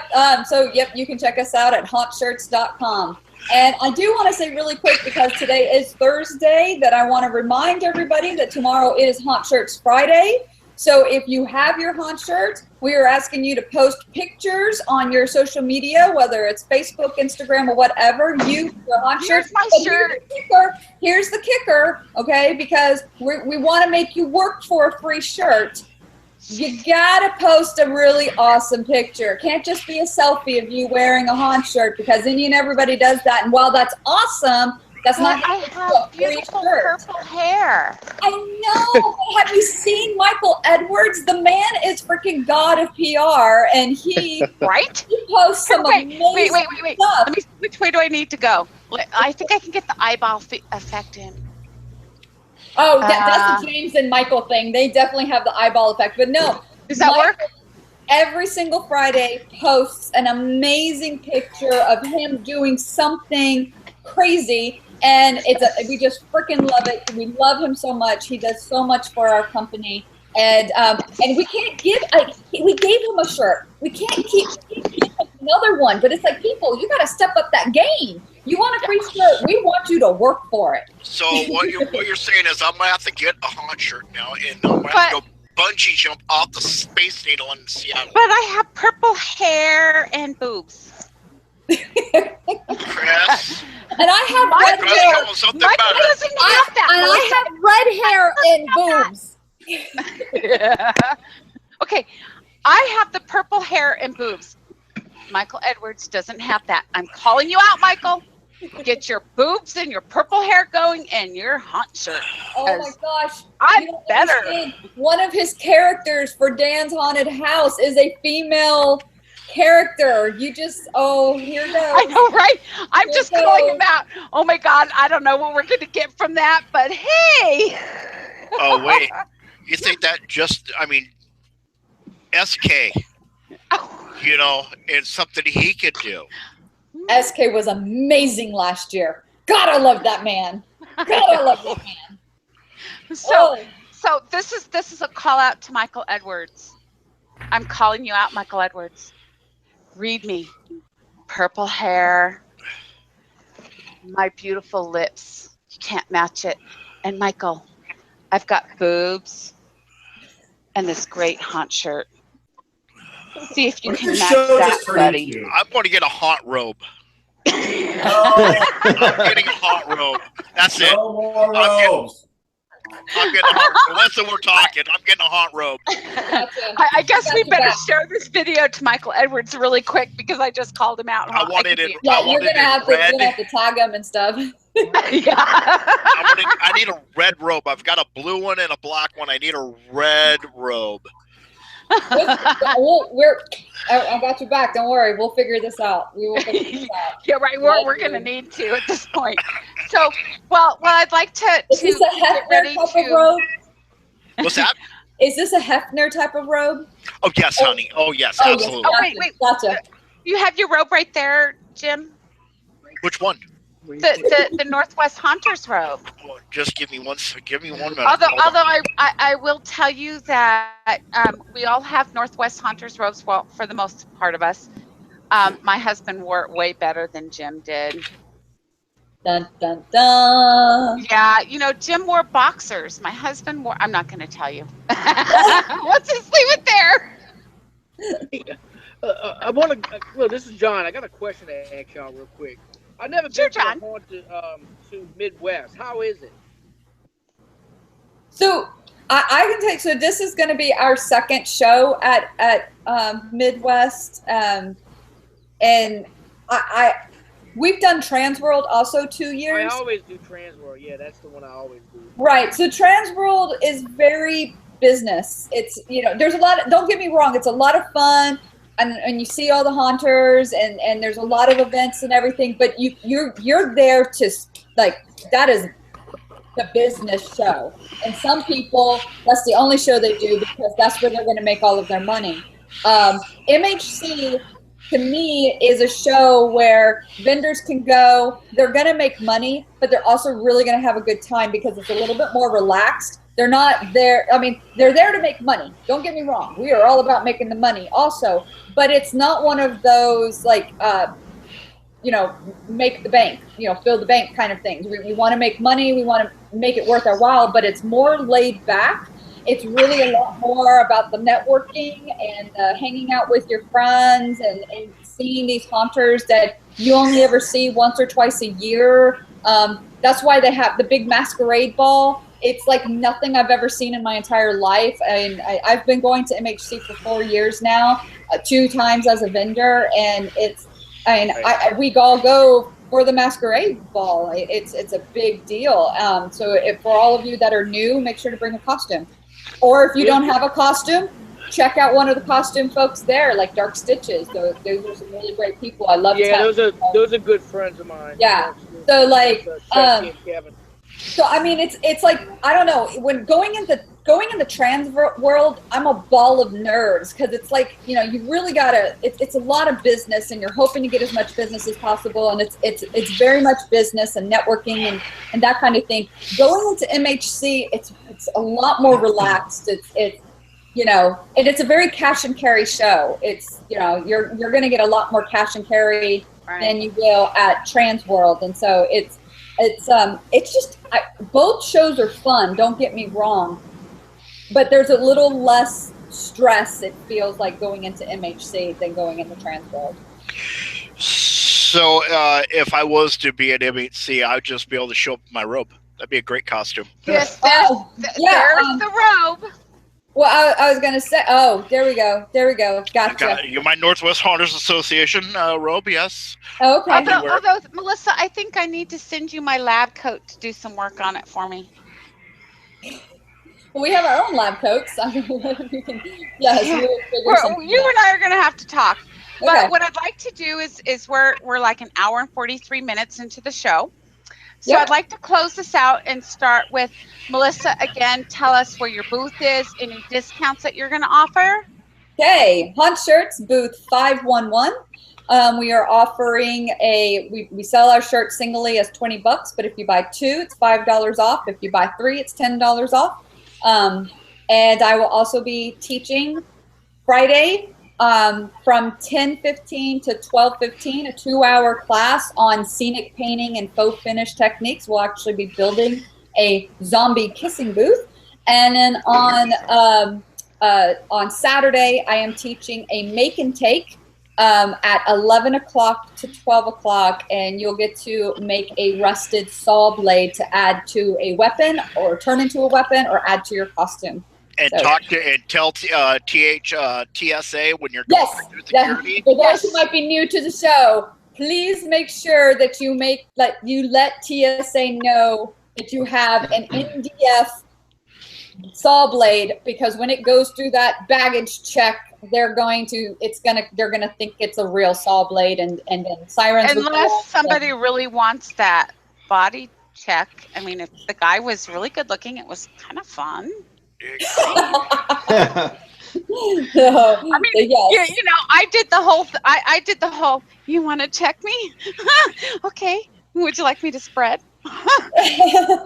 You can check us out at hauntshirts.com. And I do want to say really quick, because today is Thursday, that I want to remind everybody that tomorrow is Haunt Shirts Friday. So if you have your haunt shirt, we are asking you to post pictures on your social media, whether it's Facebook, Instagram, or whatever. Use your haunt shirt.
Here's my shirt.
Here's the kicker, okay? Because we want to make you work for a free shirt. You gotta post a really awesome picture. It can't just be a selfie of you wearing a haunt shirt, because any and everybody does that. And while that's awesome, that's not
I have beautiful purple hair.
I know. Have you seen Michael Edwards? The man is freaking god of PR, and he
right.
He posts some amazing
wait.
stuff.
Let me. Which way do I need to go? I think I can get the eyeball effect in.
Oh, that's the James and Michael thing. They definitely have the eyeball effect, but no.
Does that work?
Every single Friday posts an amazing picture of him doing something crazy, and we just freaking love it. We love him so much. He does so much for our company, and we can't give. We gave him a shirt. We can't keep another one, but it's like, people, you got to step up that game. You want a free shirt? We want you to work for it.
So what you're saying is I'm gonna have to get a haunt shirt now, and I'm gonna have to go bungee jump off the Space Needle in Seattle.
But I have purple hair and boobs.
Chris,
and I have red hair.
Michael doesn't have that.
And I have red hair and boobs.
Okay, I have the purple hair and boobs. Michael Edwards doesn't have that. I'm calling you out, Michael. Get your boobs and your purple hair going and your haunt shirt.
Oh my gosh.
I'm better.
One of his characters for Dan's Haunted House is a female character. You just, here goes.
I know, right? I'm just calling him out. Oh my God, I don't know what we're going to get from that, but hey.
Oh, wait. You think that SK, it's something he could do.
SK was amazing last year. God, I love that man. God, I love that man.
So this is a call out to Michael Edwards. I'm calling you out, Michael Edwards. Read me. Purple hair. My beautiful lips. You can't match it. And Michael, I've got boobs and this great haunt shirt. See if you can match that, buddy.
I'm going to get a haunt robe. I'm getting a haunt robe. That's it.
No more robes.
I'm getting a haunt robe. That's what we're talking. I'm getting a haunt robe.
I guess we better share this video to Michael Edwards really quick, because I just called him out.
I wanted it.
Yeah, you're gonna have to tag him and stuff.
Yeah.
I need a red robe. I've got a blue one and a black one. I need a red robe.
I got your back. Don't worry. We'll figure this out. We will figure this out.
Yeah, right. We're going to need to at this point. So, well, I'd like to
Is this a Hefner type of robe?
What's that?
Is this a Hefner type of robe?
Oh, yes, honey. Oh, yes, absolutely.
Oh, wait.
Gotcha.
You have your robe right there, Jim?
Which one?
The Northwest Haunters robe.
Oh, just give me one minute.
Although I will tell you that we all have Northwest Haunters robes. Well, for the most part of us, my husband wore it way better than Jim did.
Dun dun dun.
Yeah, Jim wore boxers. My husband wore. I'm not going to tell you. Let's just leave it there.
I want to. Well, this is John. I got a question to ask y'all real quick. I've never been to Midwest. How is it?
So I can tell you. So this is going to be our second show at Midwest, and we've done Transworld also 2 years.
I always do Transworld. Yeah, that's the one I always do.
Right. So Transworld is very business. It's there's a lot. Don't get me wrong. It's a lot of fun. And you see all the haunters, and there's a lot of events and everything, but you're there to, like, that is the business show. And some people, that's the only show they do, because that's where they're going to make all of their money. MHC, to me, is a show where vendors can go, they're going to make money, but they're also really going to have a good time, because it's a little bit more relaxed. They're not there. I mean, they're there to make money. Don't get me wrong. We are all about making the money also, but it's not one of those, like, make the bank, fill the bank kind of things. We want to make money. We want to make it worth our while, but it's more laid back. it's really a lot more about the networking and hanging out with your friends and seeing these haunters that you only ever see once or twice a year. That's why they have the big masquerade ball. It's like nothing I've ever seen in my entire life. And I've been going to MHC for 4 years now, 2 times as a vendor, and we all go for the masquerade ball. It's a big deal. So for all of you that are new, make sure to bring a costume. Or if you don't have a costume, check out one of the costume folks there, like Dark Stitches. Those are some really great people. I love.
Yeah, those are good friends of mine.
Yeah. So like,
Kevin.
so I mean, it's like, I don't know, when going in the trans world, I'm a ball of nerves, because it's like, you know, you really gotta. It's a lot of business, and you're hoping to get as much business as possible, and it's very much business and networking and that kind of thing. Going into MHC, it's a lot more relaxed. It's you know, and it's a very cash and carry show. It's, you know, you're going to get a lot more cash and carry than you will at Trans World, and so it's just both shows are fun. Don't get me wrong, but there's a little less stress, it feels like, going into MHC than going into Trans World.
So if I was to be at MHC, I'd just be able to show up in my robe. That'd be a great costume.
Yes, there's the robe.
Well, I was going to say, there we go. Gotcha.
You're my Northwest Haunters Association robe, yes.
Okay.
Although, Melissa, I think I need to send you my lab coat to do some work on it for me.
Well, we have our own lab coats. So we can, yes,
you and I are going to have to talk. But
Okay.
what I'd like to do is we're like an hour and 43 minutes into the show. So I'd like to close this out and start with Melissa. Again, tell us where your booth is, any discounts that you're going to offer.
Okay, Haunt Shirts, booth 511. We are offering we sell our shirts singly as $20, but if you buy 2, it's $5 off. If you buy 3, it's $10 off. And I will also be teaching Friday from 10:15 to 12:15, a 2-hour class on scenic painting and faux finish techniques. We'll actually be building a zombie kissing booth. And then on Saturday, I am teaching a make and take at 11 o'clock to 12 o'clock, and you'll get to make a rusted saw blade to add to a weapon, or turn into a weapon, or add to your costume.
And tell TSA when you're
Yes,
going through security.
for those who might be new to the show, please make sure that you let TSA know that you have an NDF saw blade, because when it goes through that baggage check, they're gonna think it's a real saw blade, and then sirens.
Unless somebody really wants that body check. I mean, if the guy was really good looking, it was kind of fun.
I mean,
yes. you know, I did the whole. I did the whole. You want to check me? Okay. Would you like me to spread?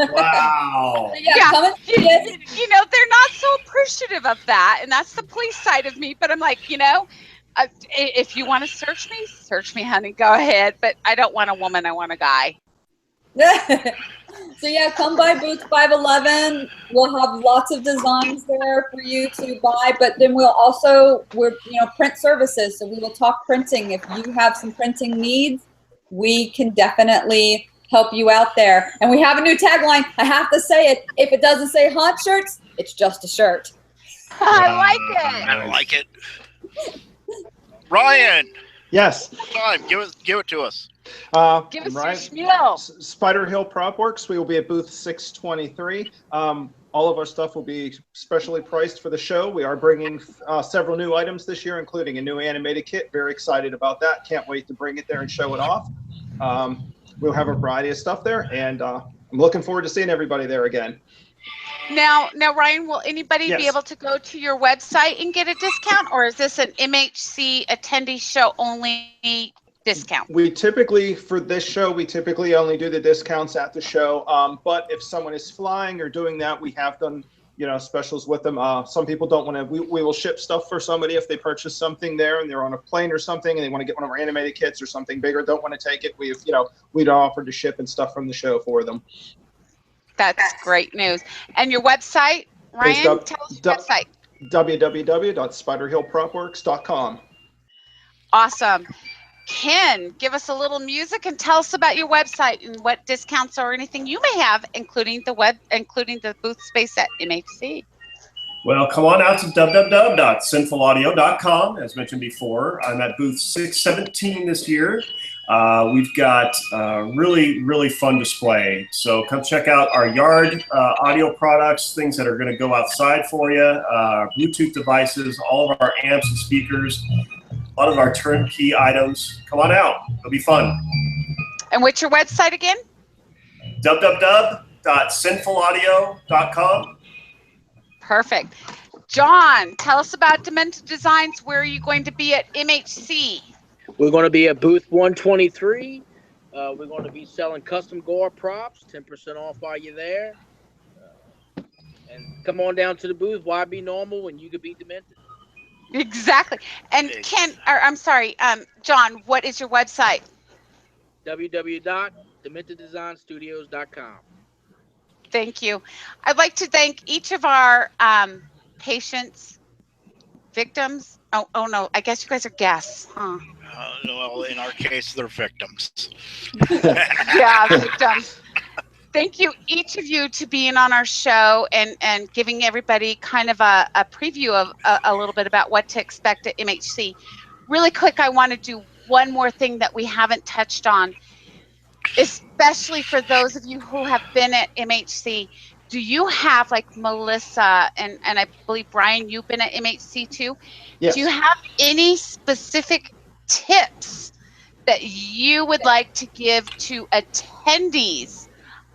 Wow.
Yeah.
You know, they're not so appreciative of that, and that's the police side of me. But I'm like, you know, if you want to search me, honey. Go ahead. But I don't want a woman. I want a guy.
So yeah, come by booth 511. We'll have lots of designs there for you to buy, but then we're print services, so we will talk printing. If you have some printing needs, we can definitely help you out there. And we have a new tagline. I have to say it. If it doesn't say Haunt Shirts, it's just a shirt.
I like it.
I like it. Ryan.
Yes.
Time. Give it to us.
Give us
Ryan,
your spiel.
SpiderHill Prop Works. We will be at booth 623. All of our stuff will be specially priced for the show. We are bringing several new items this year, including a new animated kit. Very excited about that. Can't wait to bring it there and show it off. We'll have a variety of stuff there, and I'm looking forward to seeing everybody there again.
Now, Ryan, will anybody be able to go to your website and get a discount, or is this an MHC attendee show only discount?
We typically, for this show, only do the discounts at the show. But if someone is flying or doing that, we have done, specials with them. Some people don't want to, we will ship stuff for somebody if they purchase something there and they're on a plane or something and they want to get one of our animated kits or something bigger, don't want to take it. We'd offer to ship and stuff from the show for them.
That's great news. And your website? Ryan, tell us your website.
www.SpiderHillPropWorks.com.
Awesome. Ken, give us a little music and tell us about your website and what discounts or anything you may have, including the booth space at MHC.
Well, come on out to www.sinfulaudio.com. As mentioned before, I'm at booth 617 this year. We've got a really fun display. So come check out our yard audio products, things that are going to go outside for you, Bluetooth devices, all of our amps and speakers, a lot of our turnkey items. Come on out. It'll be fun.
And what's your website again?
www.sinfulaudio.com.
Perfect. John, tell us about Demented Designs. Where are you going to be at MHC?
We're going to be at booth 123. We're going to be selling custom gore props, 10% off while you're there. And come on down to the booth. Why be normal when you could be demented?
Exactly. And John, what is your website?
www.DementedDesignStudios.com.
Thank you. I'd like to thank each of our patients, victims. Oh no, I guess you guys are guests, huh?
Well, in our case, they're victims.
Yeah, victims. Thank you, each of you, to being on our show and giving everybody kind of a preview of a little bit about what to expect at MHC. Really quick, I want to do one more thing that we haven't touched on, especially for those of you who have been at MHC. Do you have, like Melissa and I believe Brian, you've been at MHC too?
Yes.
Do you have any specific tips that you would like to give to attendees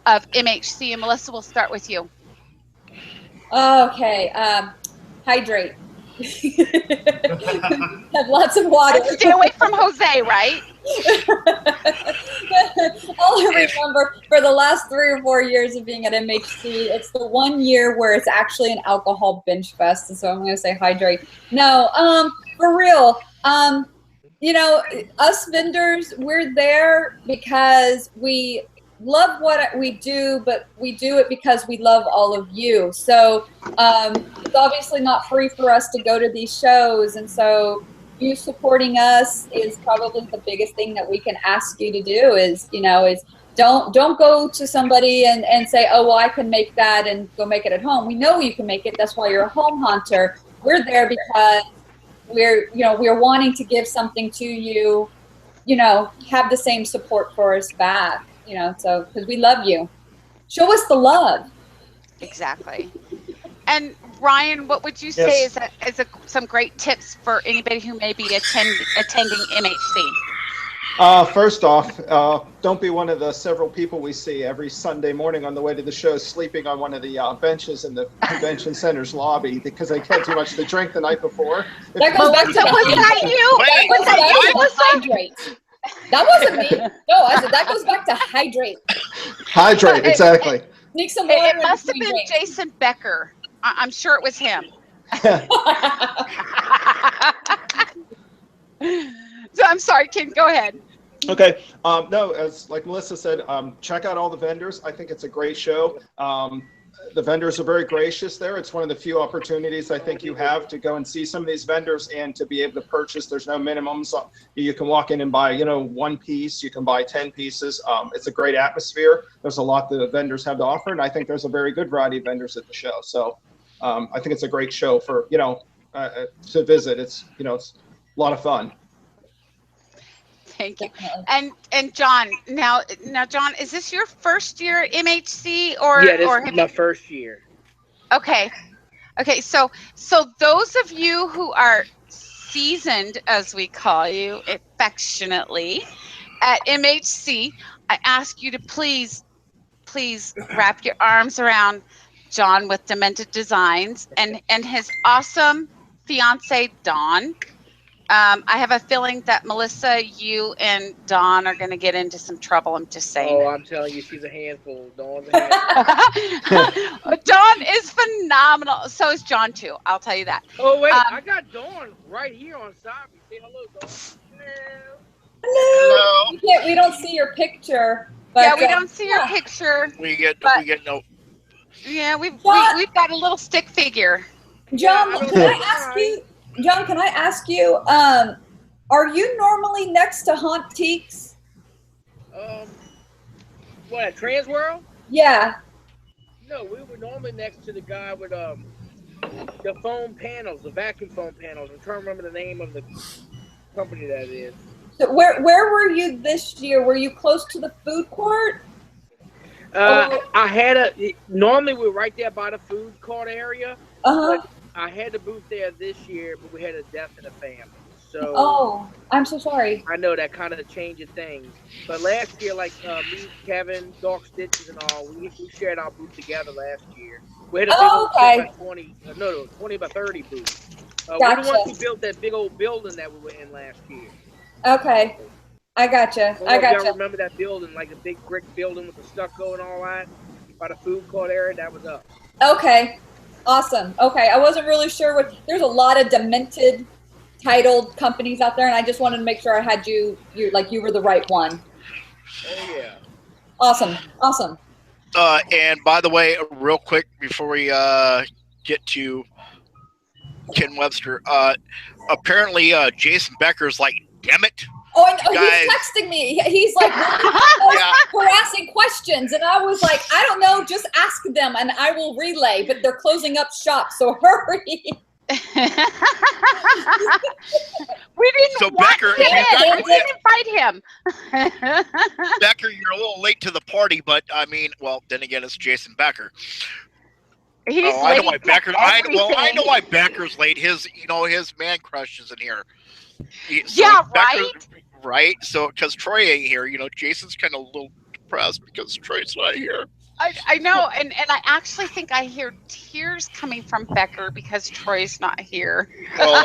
of MHC? And Melissa, we'll start with you.
Okay, hydrate. Have lots of water.
Stay away from Jose, right?
All I remember for the last 3 or 4 years of being at MHC, it's the 1 year where it's actually an alcohol binge fest. And so I'm going to say hydrate. No, for real. You know, us vendors, we're there because we love what we do, but we do it because we love all of you. So it's obviously not free for us to go to these shows. And so you supporting us is probably the biggest thing that we can ask you to do is, you know, is don't go to somebody and say, oh, well, I can make that and go make it at home. We know you can make it. That's why you're a home hunter. We're there because we're wanting to give something to you, you know, have the same support for us back, you know, so because we love you. Show us the love.
Exactly. And Ryan, what would you say is some great tips for anybody who may be attending MHC?
First off, don't be one of the several people we see every Sunday morning on the way to the show sleeping on one of the benches in the convention center's lobby because they had too much to drink the night before.
That goes back to hydrate. That wasn't me. No, I said that goes back to hydrate.
Hydrate, exactly.
Sneak some water.
It must have been Jason Becker. I'm sure it was him. So I'm sorry, Ken, go ahead.
Okay. No, as like Melissa said, check out all the vendors. I think it's a great show. The vendors are very gracious there. It's one of the few opportunities I think you have to go and see some of these vendors and to be able to purchase. There's no minimums. You can walk in and buy, you know, 1 piece. You can buy 10 pieces. It's a great atmosphere. There's a lot that the vendors have to offer, and I think there's a very good variety of vendors at the show. So I think it's a great show for, you know, to visit. It's, you know, it's a lot of fun.
Thank you. And John, now John, is this your first year at MHC or
yeah, this is my first year.
Okay. So those of you who are seasoned, as we call you affectionately, at MHC, I ask you to please wrap your arms around John with Demented Designs and his awesome fiance Dawn. I have a feeling that Melissa, you and Dawn are going to get into some trouble. I'm just saying.
Oh, I'm telling you, she's a handful. Dawn's a handful.
Dawn is phenomenal. So is John too. I'll tell you that.
Oh wait, I got Dawn right here on side. Say hello, Dawn.
Hello. We don't see your picture. But,
yeah, we don't see your picture.
We get no.
Yeah, we've got a little stick figure.
John, can I ask you? John, can I ask you? Are you normally next to Hauntiques?
What, at Trans World?
Yeah.
No, we were normally next to the guy with the foam panels, the vacuum foam panels. I'm trying to remember the name of the company that is.
So where were you this year? Were you close to the food court?
Normally we're right there by the food court area. But I had a booth there this year, but we had a death in the family. So
I'm so sorry.
I know that kind of changes things. But last year, like me, Kevin, Dark Stitches, and all, we shared our booth together last year. We had a big old 20 by 30 booth. We're the ones who built that big old building that we were in last year.
Okay, I gotcha.
Y'all remember that building, like a big brick building with the stucco and all that, by the food court area? That was us.
Okay, awesome. Okay, I wasn't really sure what. There's a lot of Demented titled companies out there, and I just wanted to make sure I had you were the right one.
Oh yeah.
Awesome.
And by the way, real quick before we get to Ken Webster, apparently Jason Becker's like, damn it.
Oh, I know. He's texting me. He's like harassing questions, and I was like, I don't know, just ask them, and I will relay. But they're closing up shop, so hurry.
We didn't invite him.
Becker, you're a little late to the party, but I mean, well, then again, it's Jason Becker. I know why Becker. I know why Becker's late. His man crush isn't here. Right. So because Troy ain't here, Jason's kind of a little depressed because Troy's not here.
I know, and I actually think I hear tears coming from Becker because Troy's not here.
Well,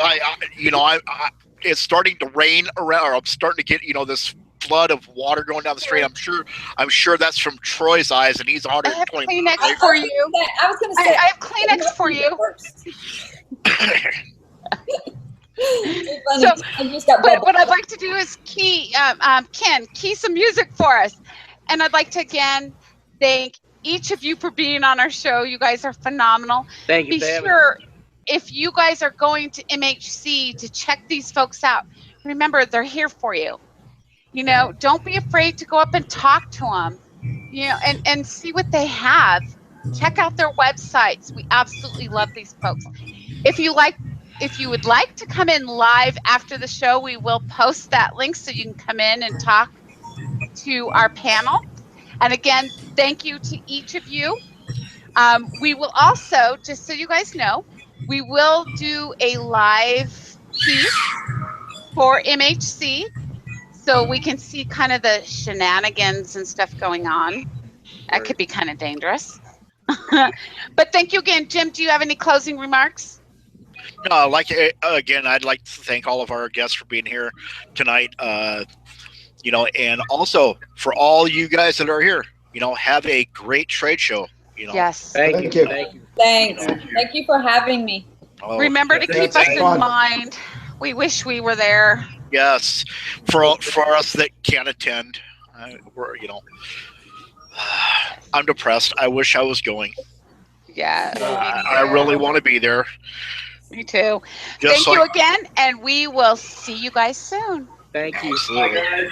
it's starting to rain around, or I'm starting to get this flood of water going down the street. I'm sure that's from Troy's eyes, and he's 120.
I have Kleenex for you.
I was going to say,
I have Kleenex for you. What I'd like to do is Ken, key some music for us, and I'd like to again thank each of you for being on our show. You guys are phenomenal.
Thank you.
Be sure, if you guys are going to MHC, to check these folks out. Remember, they're here for you. Don't be afraid to go up and talk to them, and see what they have. Check out their websites. We absolutely love these folks. If you would like to come in live after the show, we will post that link so you can come in and talk to our panel. And again, thank you to each of you. We will also, just so you guys know, we will do a live piece for MHC so we can see kind of the shenanigans and stuff going on. That could be kind of dangerous. But thank you again. Jim, do you have any closing remarks?
No, again, I'd like to thank all of our guests for being here tonight. And also for all you guys that are here, have a great trade show.
Yes.
Thank you. Thanks. Thank you for having me.
Remember to keep us in mind. We wish we were there.
Yes, for us that can't attend, I'm depressed. I wish I was going.
Yeah.
I really want to be there.
Me too. Thank you again, and we will see you guys soon.
Thank you.
Absolutely.